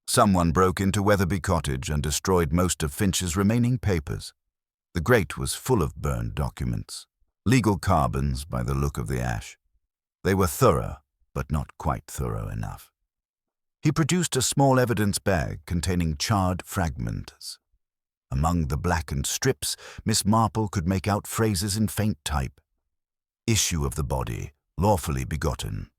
Someone broke into Weatherby Cottage and destroyed most of Finch's remaining papers. The grate was full of burned documents, legal carbons by the look of the ash. They were thorough, but not quite thorough enough. He produced a small evidence bag containing charred fragments. Among the blackened strips, Miss Marple could make out phrases in faint type. "Issue of the body, lawfully begotten,"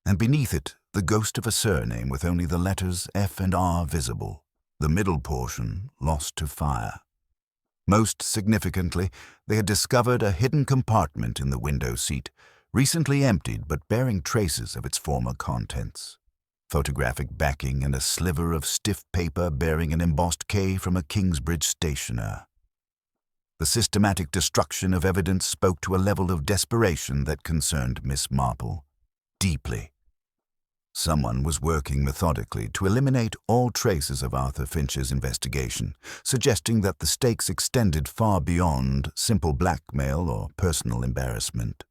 and beneath it the ghost of a surname with only the letters F and R visible, the middle portion lost to fire. Most significantly, they had discovered a hidden compartment in the window seat, recently emptied but bearing traces of its former contents. Photographic backing and a sliver of stiff paper bearing an embossed K from a Kingsbridge stationer. The systematic destruction of evidence spoke to a level of desperation that concerned Miss Marple deeply. Someone was working methodically to eliminate all traces of Arthur Finch's investigation, suggesting that the stakes extended far beyond simple blackmail or personal embarrassment.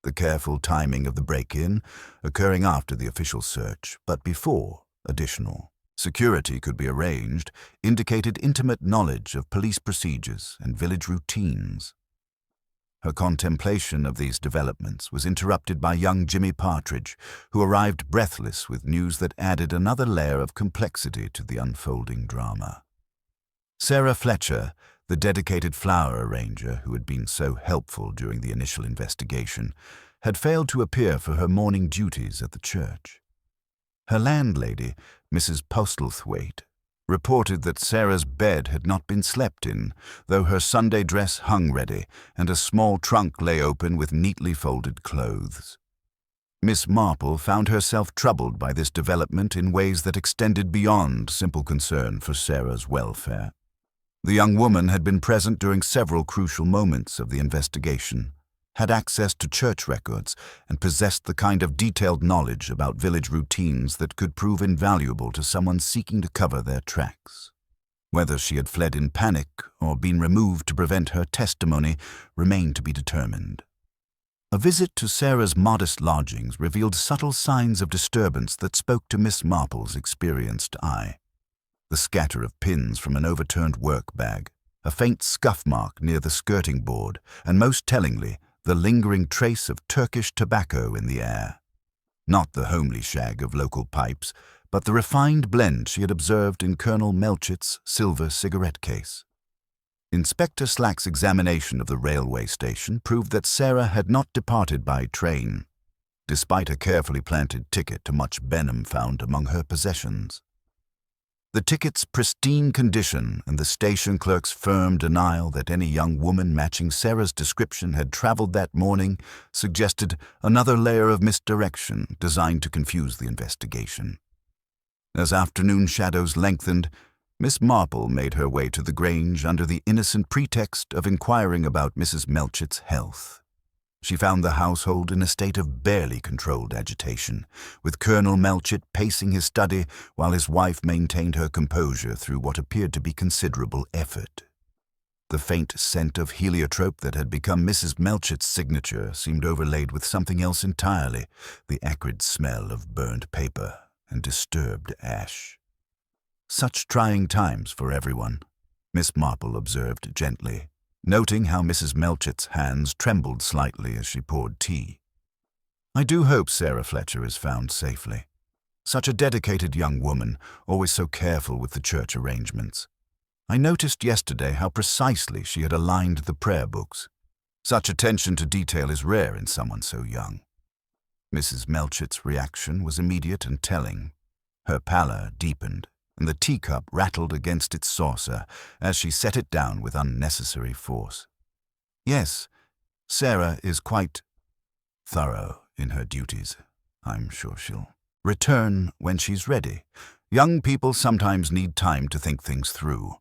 The careful timing of the break-in, occurring after the official search, but before additional security could be arranged, indicated intimate knowledge of police procedures and village routines. Her contemplation of these developments was interrupted by young Jimmy Partridge, who arrived breathless with news that added another layer of complexity to the unfolding drama. Sarah Fletcher, the dedicated flower arranger who had been so helpful during the initial investigation, had failed to appear for her morning duties at the church. Her landlady, Mrs. Postlethwaite, reported that Sarah's bed had not been slept in, though her Sunday dress hung ready and a small trunk lay open with neatly folded clothes. Miss Marple found herself troubled by this development in ways that extended beyond simple concern for Sarah's welfare. The young woman had been present during several crucial moments of the investigation, had access to church records, and possessed the kind of detailed knowledge about village routines that could prove invaluable to someone seeking to cover their tracks. Whether she had fled in panic or been removed to prevent her testimony remained to be determined. A visit to Sarah's modest lodgings revealed subtle signs of disturbance that spoke to Miss Marple's experienced eye. The scatter of pins from an overturned work bag, a faint scuff mark near the skirting board, and most tellingly, the lingering trace of Turkish tobacco in the air. Not the homely shag of local pipes, but the refined blend she had observed in Colonel Melchett's silver cigarette case. Inspector Slack's examination of the railway station proved that Sarah had not departed by train. despite a carefully planted ticket to much venom found among her possessions. The ticket's pristine condition and the station clerk's firm denial that any young woman matching Sarah's description had traveled that morning suggested another layer of misdirection designed to confuse the investigation. As afternoon shadows lengthened, Miss Marple made her way to the Grange under the innocent pretext of inquiring about Mrs. Melchett's health. She found the household in a state of barely controlled agitation, with Colonel Melchett pacing his study while his wife maintained her composure through what appeared to be considerable effort. The faint scent of heliotrope that had become Mrs. Melchett's signature seemed overlaid with something else entirely, the acrid smell of burned paper and disturbed ash. "Such trying times for everyone," Miss Marple observed gently, noting how Mrs. Melchett's hands trembled slightly as she poured tea. "I do hope Sarah Fletcher is found safely. Such a dedicated young woman, always so careful with the church arrangements. I noticed yesterday how precisely she had aligned the prayer books. Such attention to detail is rare in someone so young." Mrs. Melchett's reaction was immediate and telling. Her pallor deepened, and the teacup rattled against its saucer as she set it down with unnecessary force. "Yes, Sarah is quite thorough in her duties. I'm sure she'll return when she's ready. Young people sometimes need time to think things through."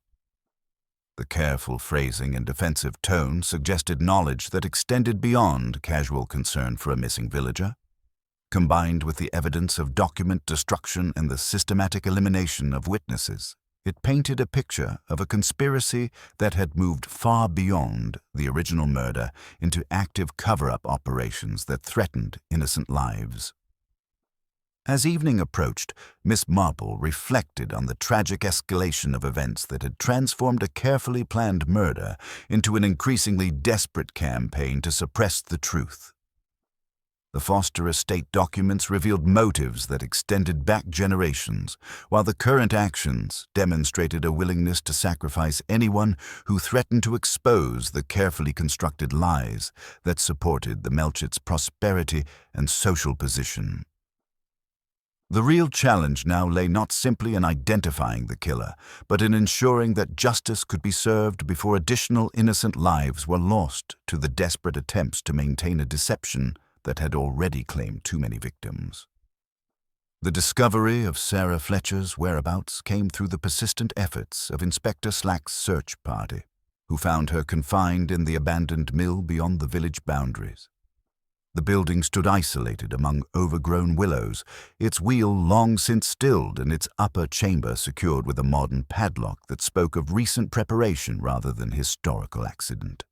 The careful phrasing and defensive tone suggested knowledge that extended beyond casual concern for a missing villager. Combined with the evidence of document destruction and the systematic elimination of witnesses, it painted a picture of a conspiracy that had moved far beyond the original murder into active cover-up operations that threatened innocent lives. As evening approached, Miss Marple reflected on the tragic escalation of events that had transformed a carefully planned murder into an increasingly desperate campaign to suppress the truth. The Foster estate documents revealed motives that extended back generations, while the current actions demonstrated a willingness to sacrifice anyone who threatened to expose the carefully constructed lies that supported the Melchetts' prosperity and social position. The real challenge now lay not simply in identifying the killer, but in ensuring that justice could be served before additional innocent lives were lost to the desperate attempts to maintain a deception that had already claimed too many victims. The discovery of Sarah Fletcher's whereabouts came through the persistent efforts of Inspector Slack's search party, who found her confined in the abandoned mill beyond the village boundaries. The building stood isolated among overgrown willows, its wheel long since stilled and its upper chamber secured with a modern padlock that spoke of recent preparation rather than historical accident.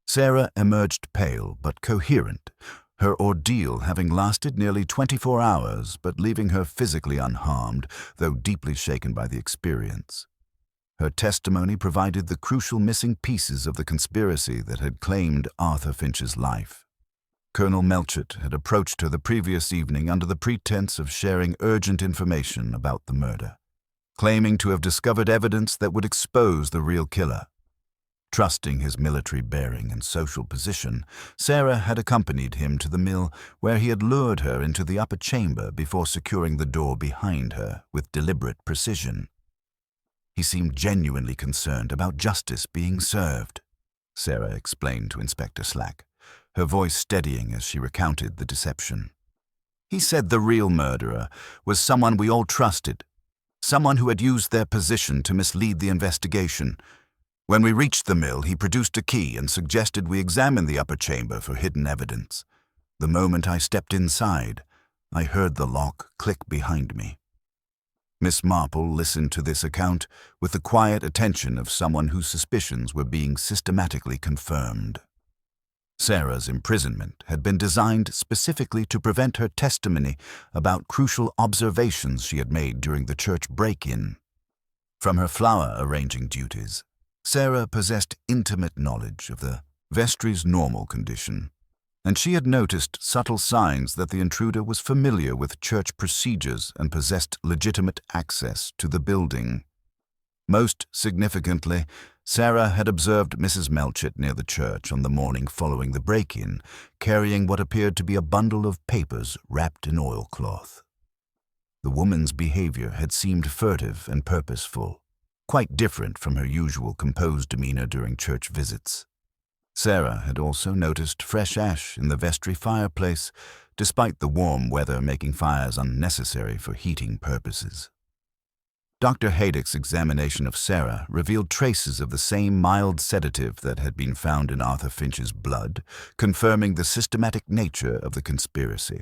Sarah emerged pale but coherent, her ordeal having lasted nearly 24 hours, but leaving her physically unharmed, though deeply shaken by the experience. Her testimony provided the crucial missing pieces of the conspiracy that had claimed Arthur Finch's life. Colonel Melchett had approached her the previous evening under the pretense of sharing urgent information about the murder, claiming to have discovered evidence that would expose the real killer. Trusting his military bearing and social position, Sarah had accompanied him to the mill, where he had lured her into the upper chamber before securing the door behind her with deliberate precision. "He seemed genuinely concerned about justice being served," Sarah explained to Inspector Slack, her voice steadying as she recounted the deception. "He said the real murderer was someone we all trusted, someone who had used their position to mislead the investigation. When we reached the mill, he produced a key and suggested we examine the upper chamber for hidden evidence. The moment I stepped inside, I heard the lock click behind me." Miss Marple listened to this account with the quiet attention of someone whose suspicions were being systematically confirmed. Sarah's imprisonment had been designed specifically to prevent her testimony about crucial observations she had made during the church break-in. From her flower-arranging duties, Sarah possessed intimate knowledge of the vestry's normal condition, and she had noticed subtle signs that the intruder was familiar with church procedures and possessed legitimate access to the building. Most significantly, Sarah had observed Mrs. Melchett near the church on the morning following the break-in, carrying what appeared to be a bundle of papers wrapped in oilcloth. The woman's behavior had seemed furtive and purposeful, quite different from her usual composed demeanor during church visits. Sarah had also noticed fresh ash in the vestry fireplace, despite the warm weather making fires unnecessary for heating purposes. Dr. Haydock's examination of Sarah revealed traces of the same mild sedative that had been found in Arthur Finch's blood, confirming the systematic nature of the conspiracy.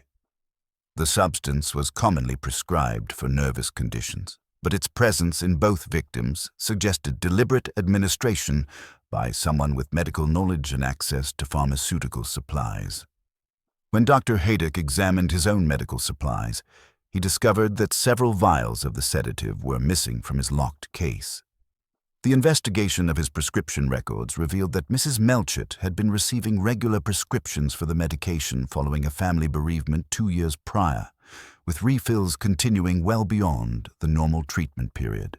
The substance was commonly prescribed for nervous conditions, but its presence in both victims suggested deliberate administration by someone with medical knowledge and access to pharmaceutical supplies. When Dr. Haydock examined his own medical supplies, he discovered that several vials of the sedative were missing from his locked case. The investigation of his prescription records revealed that Mrs. Melchett had been receiving regular prescriptions for the medication following a family bereavement 2 years prior, with refills continuing well beyond the normal treatment period.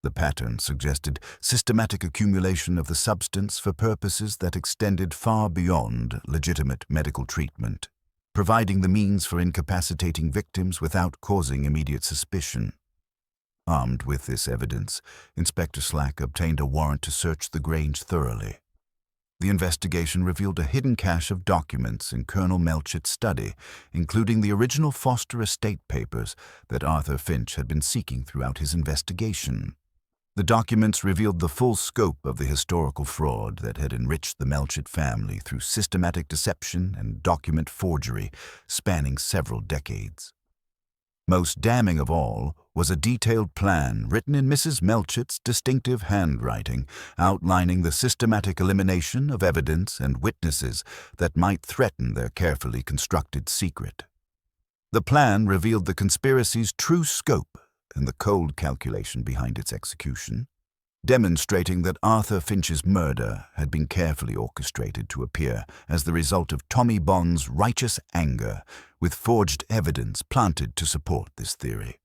The pattern suggested systematic accumulation of the substance for purposes that extended far beyond legitimate medical treatment, providing the means for incapacitating victims without causing immediate suspicion. Armed with this evidence, Inspector Slack obtained a warrant to search the Grange thoroughly. The investigation revealed a hidden cache of documents in Colonel Melchett's study, including the original Foster estate papers that Arthur Finch had been seeking throughout his investigation. The documents revealed the full scope of the historical fraud that had enriched the Melchett family through systematic deception and document forgery spanning several decades. Most damning of all was a detailed plan written in Mrs. Melchett's distinctive handwriting, outlining the systematic elimination of evidence and witnesses that might threaten their carefully constructed secret. The plan revealed the conspiracy's true scope and the cold calculation behind its execution, demonstrating that Arthur Finch's murder had been carefully orchestrated to appear as the result of Tommy Bond's righteous anger, with forged evidence planted to support this theory.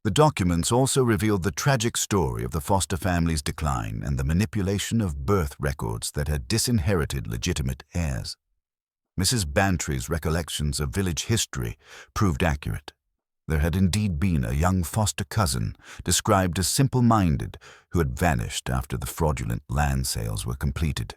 The documents also revealed the tragic story of the Foster family's decline and the manipulation of birth records that had disinherited legitimate heirs. Mrs. Bantry's recollections of village history proved accurate. There had indeed been a young foster cousin, described as simple-minded, who had vanished after the fraudulent land sales were completed.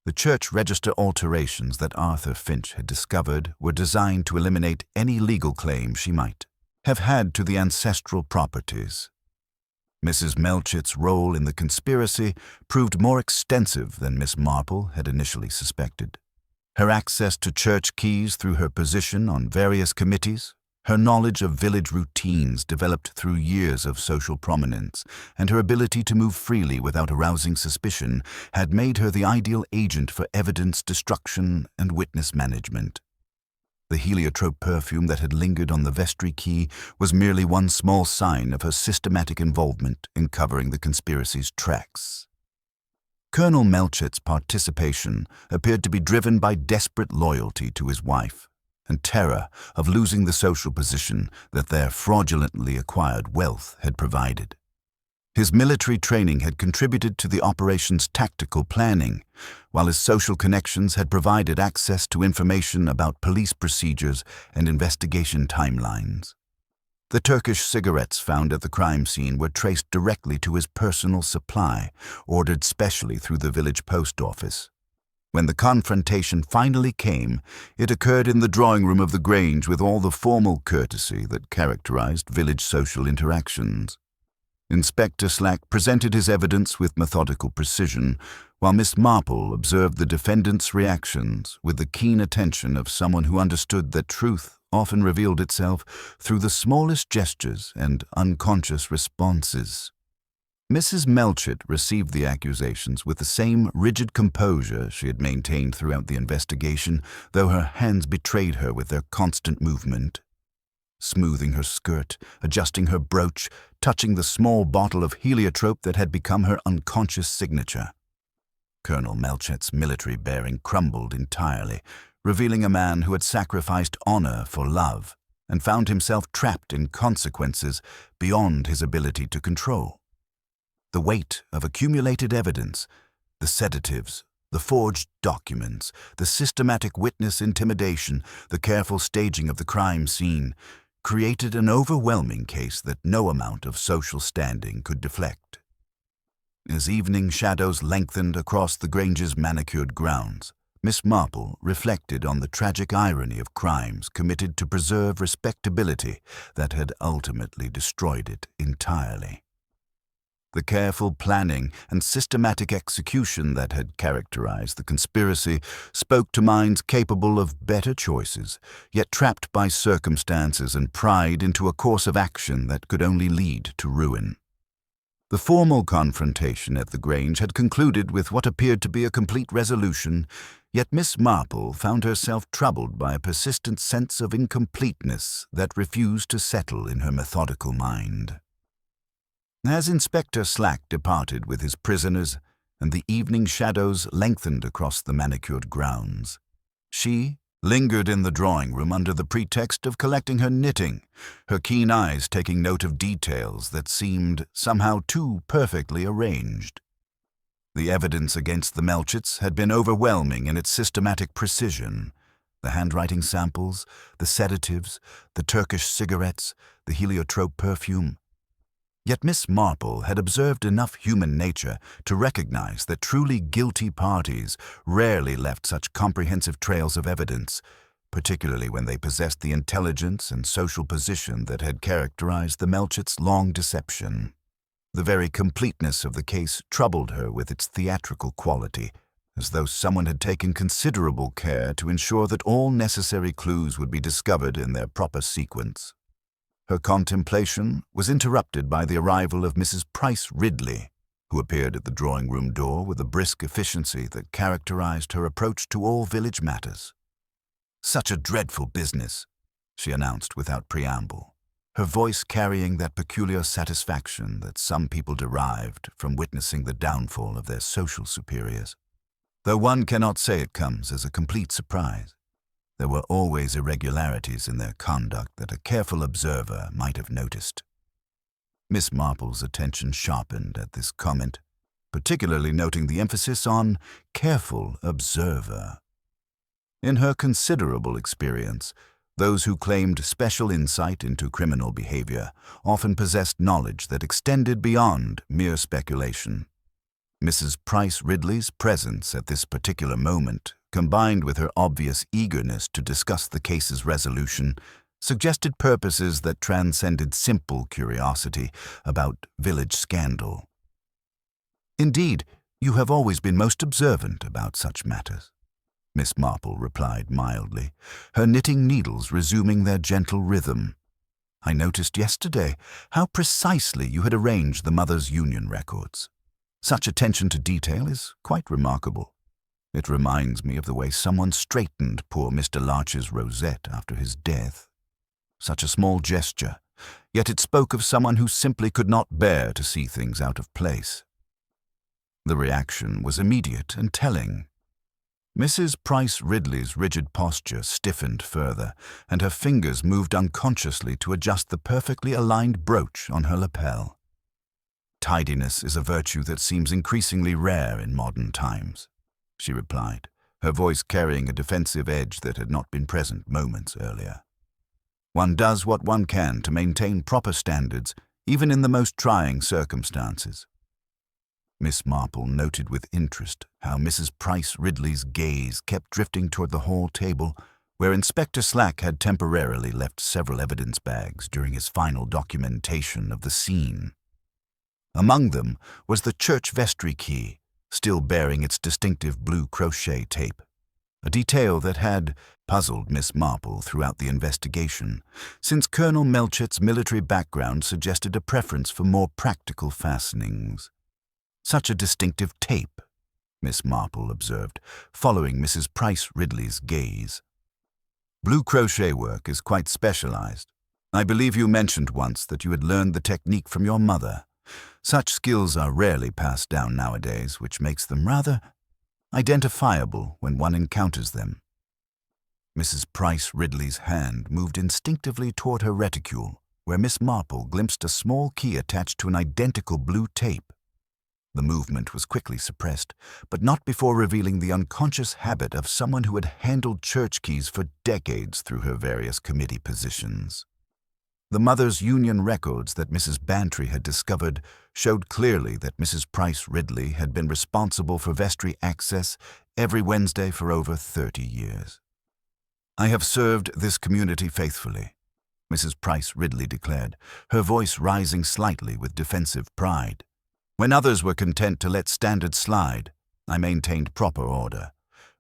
The church register alterations that Arthur Finch had discovered were designed to eliminate any legal claim she might have had to the ancestral properties. Mrs. Melchett's role in the conspiracy proved more extensive than Miss Marple had initially suspected. Her access to church keys through her position on various committees, her knowledge of village routines developed through years of social prominence, and her ability to move freely without arousing suspicion had made her the ideal agent for evidence destruction and witness management. The heliotrope perfume that had lingered on the vestry key was merely one small sign of her systematic involvement in covering the conspiracy's tracks. Colonel Melchett's participation appeared to be driven by desperate loyalty to his wife and terror of losing the social position that their fraudulently acquired wealth had provided. His military training had contributed to the operation's tactical planning, while his social connections had provided access to information about police procedures and investigation timelines. The Turkish cigarettes found at the crime scene were traced directly to his personal supply, ordered specially through the village post office. When the confrontation finally came, it occurred in the drawing room of the Grange with all the formal courtesy that characterized village social interactions. Inspector Slack presented his evidence with methodical precision, while Miss Marple observed the defendant's reactions with the keen attention of someone who understood that truth often revealed itself through the smallest gestures and unconscious responses. Mrs. Melchett received the accusations with the same rigid composure she had maintained throughout the investigation, though her hands betrayed her with their constant movement. Smoothing her skirt, adjusting her brooch, touching the small bottle of heliotrope that had become her unconscious signature. Colonel Melchett's military bearing crumbled entirely, revealing a man who had sacrificed honor for love and found himself trapped in consequences beyond his ability to control. The weight of accumulated evidence, the sedatives, the forged documents, the systematic witness intimidation, the careful staging of the crime scene, created an overwhelming case that no amount of social standing could deflect. As evening shadows lengthened across the Grange's manicured grounds, Miss Marple reflected on the tragic irony of crimes committed to preserve respectability that had ultimately destroyed it entirely. The careful planning and systematic execution that had characterized the conspiracy spoke to minds capable of better choices, yet trapped by circumstances and pride into a course of action that could only lead to ruin. The formal confrontation at the Grange had concluded with what appeared to be a complete resolution, yet Miss Marple found herself troubled by a persistent sense of incompleteness that refused to settle in her methodical mind. As Inspector Slack departed with his prisoners and the evening shadows lengthened across the manicured grounds, she lingered in the drawing room under the pretext of collecting her knitting, her keen eyes taking note of details that seemed somehow too perfectly arranged. The evidence against the Melchets had been overwhelming in its systematic precision. The handwriting samples, the sedatives, the Turkish cigarettes, the heliotrope perfume. Yet Miss Marple had observed enough human nature to recognize that truly guilty parties rarely left such comprehensive trails of evidence, particularly when they possessed the intelligence and social position that had characterized the Melchets' long deception. The very completeness of the case troubled her with its theatrical quality, as though someone had taken considerable care to ensure that all necessary clues would be discovered in their proper sequence. Her contemplation was interrupted by the arrival of Mrs. Price Ridley, who appeared at the drawing-room door with a brisk efficiency that characterized her approach to all village matters. "Such a dreadful business," she announced without preamble, her voice carrying that peculiar satisfaction that some people derived from witnessing the downfall of their social superiors. Though one cannot say it comes as a complete surprise. There were always irregularities in their conduct that a careful observer might have noticed. Miss Marple's attention sharpened at this comment, particularly noting the emphasis on careful observer. In her considerable experience, those who claimed special insight into criminal behavior often possessed knowledge that extended beyond mere speculation. Mrs. Price Ridley's presence at this particular moment, combined with her obvious eagerness to discuss the case's resolution, suggested purposes that transcended simple curiosity about village scandal. "Indeed, you have always been most observant about such matters," Miss Marple replied mildly, her knitting needles resuming their gentle rhythm. "I noticed yesterday how precisely you had arranged the Mothers' Union records. Such attention to detail is quite remarkable. It reminds me of the way someone straightened poor Mr. Larcher's rosette after his death. Such a small gesture, yet it spoke of someone who simply could not bear to see things out of place." The reaction was immediate and telling. Mrs. Price Ridley's rigid posture stiffened further, and her fingers moved unconsciously to adjust the perfectly aligned brooch on her lapel. "Tidiness is a virtue that seems increasingly rare in modern times," she replied, her voice carrying a defensive edge that had not been present moments earlier. "One does what one can to maintain proper standards, even in the most trying circumstances." Miss Marple noted with interest how Mrs. Price Ridley's gaze kept drifting toward the hall table, where Inspector Slack had temporarily left several evidence bags during his final documentation of the scene. Among them was the church vestry key, still bearing its distinctive blue crochet tape, a detail that had puzzled Miss Marple throughout the investigation, since Colonel Melchet's military background suggested a preference for more practical fastenings. "Such a distinctive tape," Miss Marple observed, following Mrs. Price Ridley's gaze. "Blue crochet work is quite specialized. I believe you mentioned once that you had learned the technique from your mother. Such skills are rarely passed down nowadays, which makes them rather identifiable when one encounters them." Mrs. Price Ridley's hand moved instinctively toward her reticule, where Miss Marple glimpsed a small key attached to an identical blue tape. The movement was quickly suppressed, but not before revealing the unconscious habit of someone who had handled church keys for decades through her various committee positions. The Mothers' Union records that Mrs. Bantry had discovered showed clearly that Mrs. Price Ridley had been responsible for vestry access every Wednesday for over 30 years. "I have served this community faithfully," Mrs. Price Ridley declared, her voice rising slightly with defensive pride. "When others were content to let standards slide, I maintained proper order.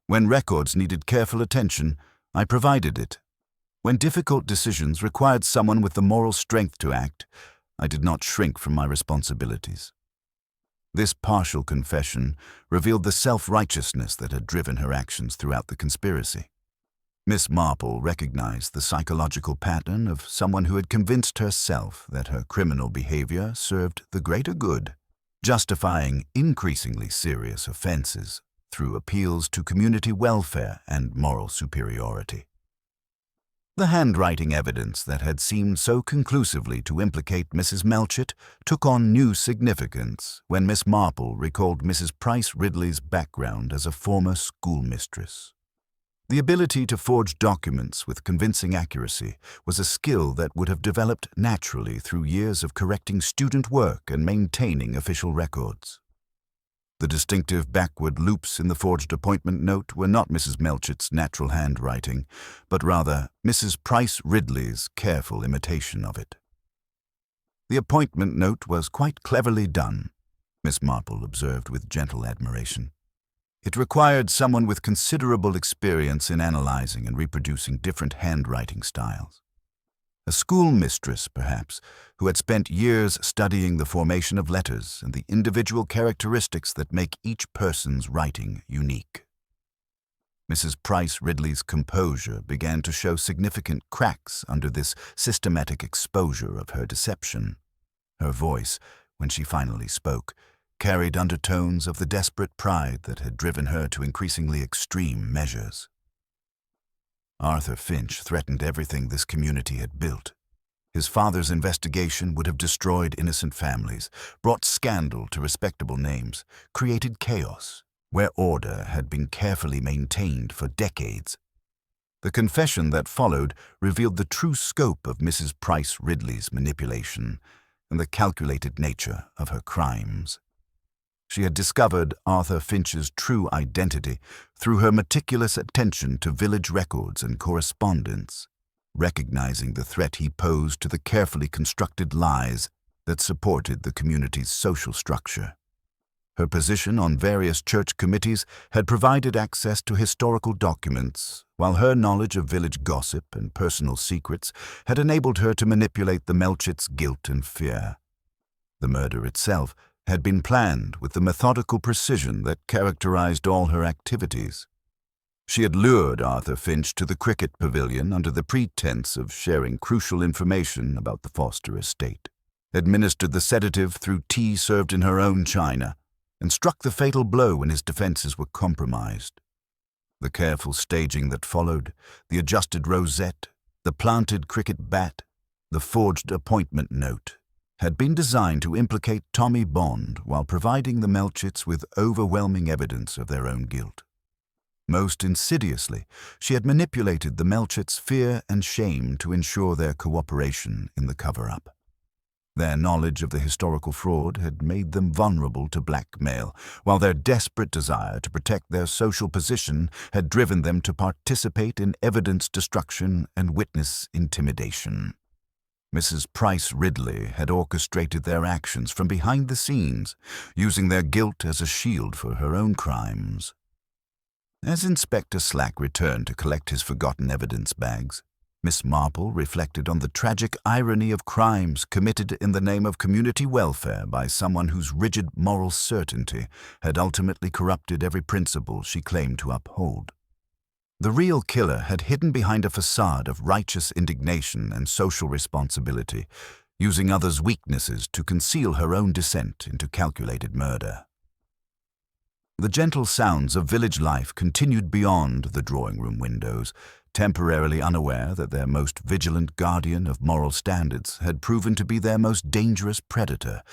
When records needed careful attention, I provided it. When difficult decisions required someone with the moral strength to act, I did not shrink from my responsibilities." This partial confession revealed the self-righteousness that had driven her actions throughout the conspiracy. Miss Marple recognized the psychological pattern of someone who had convinced herself that her criminal behavior served the greater good, justifying increasingly serious offenses through appeals to community welfare and moral superiority. The handwriting evidence that had seemed so conclusively to implicate Mrs. Melchett took on new significance when Miss Marple recalled Mrs. Price Ridley's background as a former schoolmistress. The ability to forge documents with convincing accuracy was a skill that would have developed naturally through years of correcting student work and maintaining official records. The distinctive backward loops in the forged appointment note were not Mrs. Melchett's natural handwriting, but rather Mrs. Price Ridley's careful imitation of it. "The appointment note was quite cleverly done," Miss Marple observed with gentle admiration. "It required someone with considerable experience in analyzing and reproducing different handwriting styles. A schoolmistress, perhaps, who had spent years studying the formation of letters and the individual characteristics that make each person's writing unique." Mrs. Price Ridley's composure began to show significant cracks under this systematic exposure of her deception. Her voice, when she finally spoke, carried undertones of the desperate pride that had driven her to increasingly extreme measures. Arthur Finch threatened everything this community had built. His father's investigation would have destroyed innocent families, brought scandal to respectable names, created chaos where order had been carefully maintained for decades. The confession that followed revealed the true scope of Mrs. Price Ridley's manipulation and the calculated nature of her crimes. She had discovered Arthur Finch's true identity through her meticulous attention to village records and correspondence, recognizing the threat he posed to the carefully constructed lies that supported the community's social structure. Her position on various church committees had provided access to historical documents, while her knowledge of village gossip and personal secrets had enabled her to manipulate the Melchetts' guilt and fear. The murder itself had been planned with the methodical precision that characterized all her activities. She had lured Arthur Finch to the cricket pavilion under the pretense of sharing crucial information about the Foster estate, administered the sedative through tea served in her own china, and struck the fatal blow when his defenses were compromised. The careful staging that followed, the adjusted rosette, the planted cricket bat, the forged appointment note, had been designed to implicate Tommy Bond while providing the Melchetts with overwhelming evidence of their own guilt. Most insidiously, she had manipulated the Melchetts' fear and shame to ensure their cooperation in the cover-up. Their knowledge of the historical fraud had made them vulnerable to blackmail, while their desperate desire to protect their social position had driven them to participate in evidence destruction and witness intimidation. Mrs. Price Ridley had orchestrated their actions from behind the scenes, using their guilt as a shield for her own crimes. As Inspector Slack returned to collect his forgotten evidence bags, Miss Marple reflected on the tragic irony of crimes committed in the name of community welfare by someone whose rigid moral certainty had ultimately corrupted every principle she claimed to uphold. The real killer had hidden behind a facade of righteous indignation and social responsibility, using others' weaknesses to conceal her own descent into calculated murder. The gentle sounds of village life continued beyond the drawing-room windows, temporarily unaware that their most vigilant guardian of moral standards had proven to be their most dangerous predator,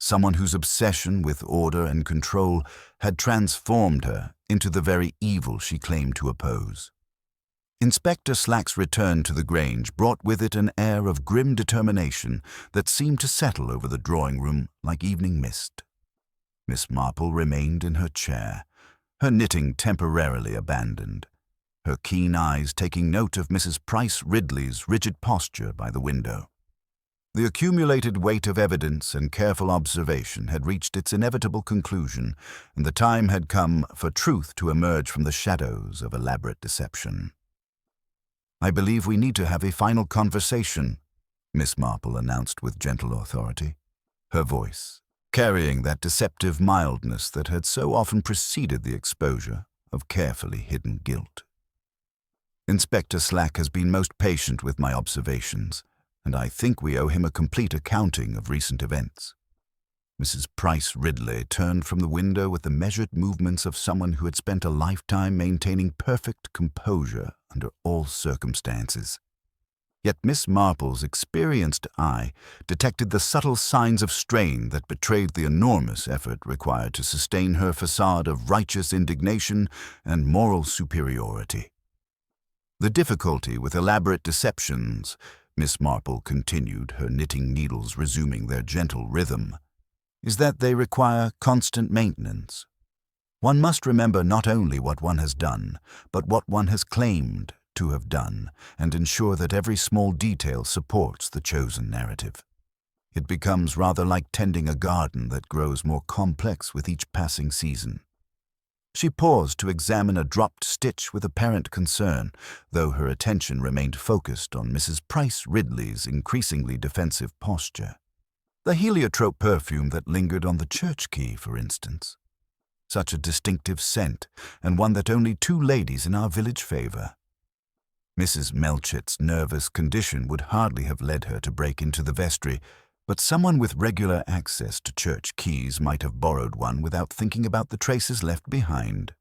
someone whose obsession with order and control had transformed her into the very evil she claimed to oppose. Inspector Slack's return to the Grange brought with it an air of grim determination that seemed to settle over the drawing-room like evening mist. Miss Marple remained in her chair, her knitting temporarily abandoned, her keen eyes taking note of Mrs. Price Ridley's rigid posture by the window. The accumulated weight of evidence and careful observation had reached its inevitable conclusion, and the time had come for truth to emerge from the shadows of elaborate deception. "I believe we need to have a final conversation," Miss Marple announced with gentle authority, her voice carrying that deceptive mildness that had so often preceded the exposure of carefully hidden guilt. "Inspector Slack has been most patient with my observations, and I think we owe him a complete accounting of recent events." Mrs. Price Ridley turned from the window with the measured movements of someone who had spent a lifetime maintaining perfect composure under all circumstances. Yet Miss Marple's experienced eye detected the subtle signs of strain that betrayed the enormous effort required to sustain her facade of righteous indignation and moral superiority. "The difficulty with elaborate deceptions," Miss Marple continued, her knitting needles resuming their gentle rhythm, "is that they require constant maintenance. One must remember not only what one has done, but what one has claimed to have done, and ensure that every small detail supports the chosen narrative. It becomes rather like tending a garden that grows more complex with each passing season." She paused to examine a dropped stitch with apparent concern, though her attention remained focused on Mrs. Price Ridley's increasingly defensive posture. The heliotrope perfume that lingered on the church key, for instance. Such a distinctive scent, and one that only 2 ladies in our village favor. Mrs. Melchett's nervous condition would hardly have led her to break into the vestry, but someone with regular access to church keys might have borrowed one without thinking about the traces left behind.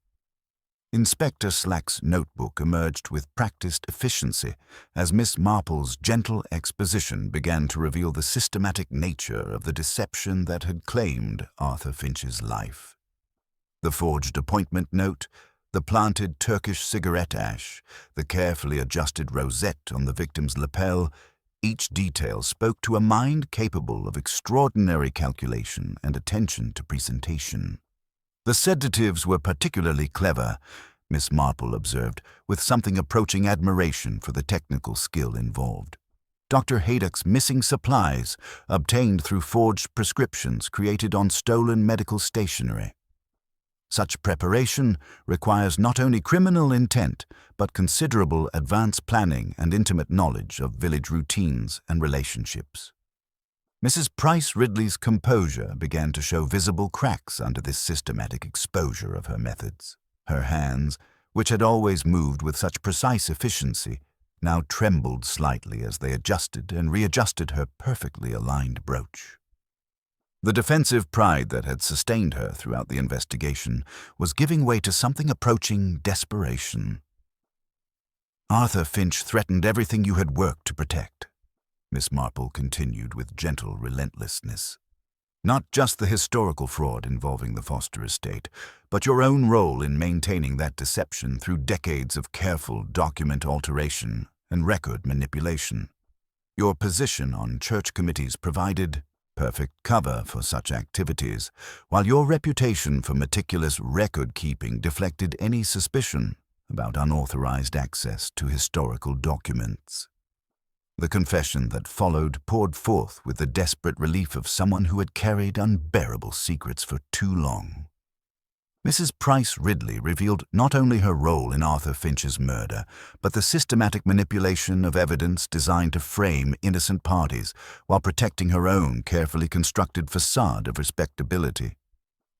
Inspector Slack's notebook emerged with practiced efficiency as Miss Marple's gentle exposition began to reveal the systematic nature of the deception that had claimed Arthur Finch's life. The forged appointment note, the planted Turkish cigarette ash, the carefully adjusted rosette on the victim's lapel, each detail spoke to a mind capable of extraordinary calculation and attention to presentation. "The sedatives were particularly clever," Miss Marple observed, with something approaching admiration for the technical skill involved. "Dr. Haydock's missing supplies, obtained through forged prescriptions created on stolen medical stationery. Such preparation requires not only criminal intent, but considerable advanced planning and intimate knowledge of village routines and relationships." Mrs. Price Ridley's composure began to show visible cracks under this systematic exposure of her methods. Her hands, which had always moved with such precise efficiency, now trembled slightly as they adjusted and readjusted her perfectly aligned brooch. The defensive pride that had sustained her throughout the investigation was giving way to something approaching desperation. "Arthur Finch threatened everything you had worked to protect," Miss Marple continued with gentle relentlessness. "Not just the historical fraud involving the Foster estate, but your own role in maintaining that deception through decades of careful document alteration and record manipulation. Your position on church committees provided perfect cover for such activities, while your reputation for meticulous record-keeping deflected any suspicion about unauthorized access to historical documents." The confession that followed poured forth with the desperate relief of someone who had carried unbearable secrets for too long. Mrs. Price Ridley revealed not only her role in Arthur Finch's murder, but the systematic manipulation of evidence designed to frame innocent parties while protecting her own carefully constructed facade of respectability.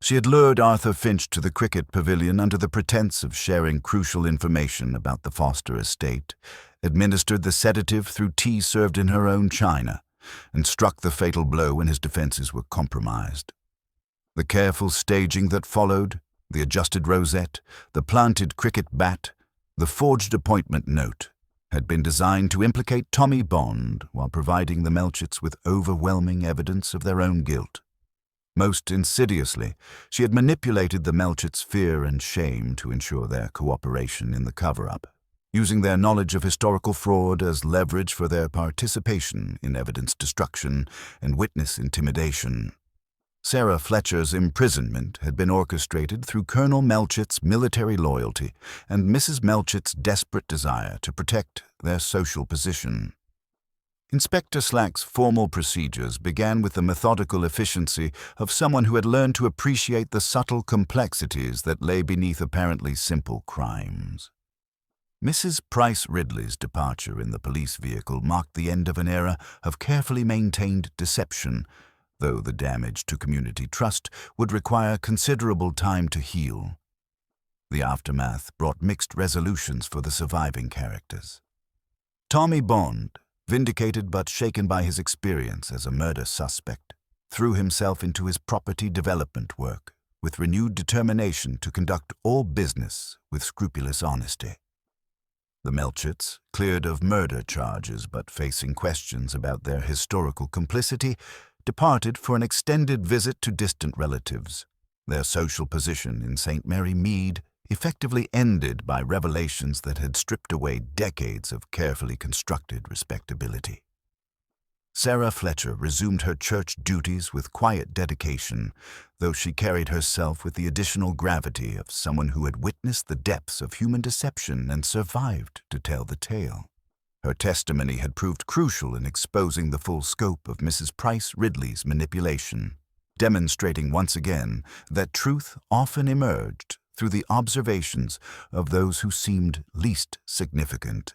She had lured Arthur Finch to the cricket pavilion under the pretense of sharing crucial information about the Foster estate, administered the sedative through tea served in her own china, and struck the fatal blow when his defenses were compromised. The careful staging that followed, the adjusted rosette, the planted cricket bat, the forged appointment note, had been designed to implicate Tommy Bond while providing the Melchetts with overwhelming evidence of their own guilt. Most insidiously, she had manipulated the Melchets' fear and shame to ensure their cooperation in the cover-up, using their knowledge of historical fraud as leverage for their participation in evidence destruction and witness intimidation. Sarah Fletcher's imprisonment had been orchestrated through Colonel Melchet's military loyalty and Mrs. Melchet's desperate desire to protect their social position. Inspector Slack's formal procedures began with the methodical efficiency of someone who had learned to appreciate the subtle complexities that lay beneath apparently simple crimes. Mrs. Price Ridley's departure in the police vehicle marked the end of an era of carefully maintained deception, though the damage to community trust would require considerable time to heal. The aftermath brought mixed resolutions for the surviving characters. Tommy Bond, vindicated but shaken by his experience as a murder suspect, threw himself into his property development work with renewed determination to conduct all business with scrupulous honesty. The Melchets, cleared of murder charges but facing questions about their historical complicity, departed for an extended visit to distant relatives, their social position in St. Mary Mead effectively ended by revelations that had stripped away decades of carefully constructed respectability. Sarah Fletcher resumed her church duties with quiet dedication, though she carried herself with the additional gravity of someone who had witnessed the depths of human deception and survived to tell the tale. Her testimony had proved crucial in exposing the full scope of Mrs. Price Ridley's manipulation, demonstrating once again that truth often emerged through the observations of those who seemed least significant.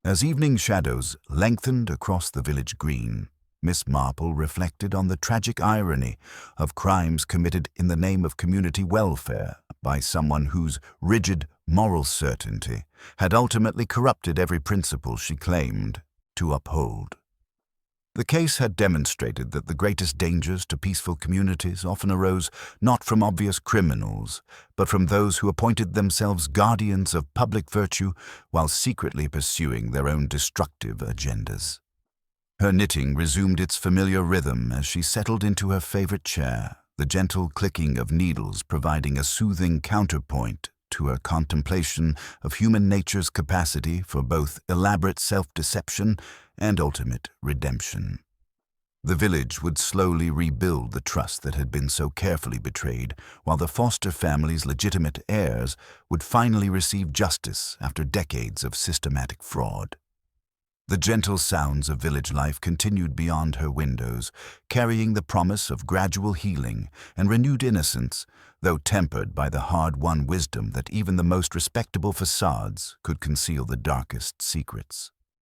As evening shadows lengthened across the village green, Miss Marple reflected on the tragic irony of crimes committed in the name of community welfare by someone whose rigid moral certainty had ultimately corrupted every principle she claimed to uphold. The case had demonstrated that the greatest dangers to peaceful communities often arose not from obvious criminals, but from those who appointed themselves guardians of public virtue while secretly pursuing their own destructive agendas. Her knitting resumed its familiar rhythm as she settled into her favorite chair, the gentle clicking of needles providing a soothing counterpoint to her contemplation of human nature's capacity for both elaborate self-deception and ultimate redemption. The village would slowly rebuild the trust that had been so carefully betrayed, while the Foster family's legitimate heirs would finally receive justice after decades of systematic fraud. The gentle sounds of village life continued beyond her windows, carrying the promise of gradual healing and renewed innocence, though tempered by the hard-won wisdom that even the most respectable facades could conceal the darkest secrets.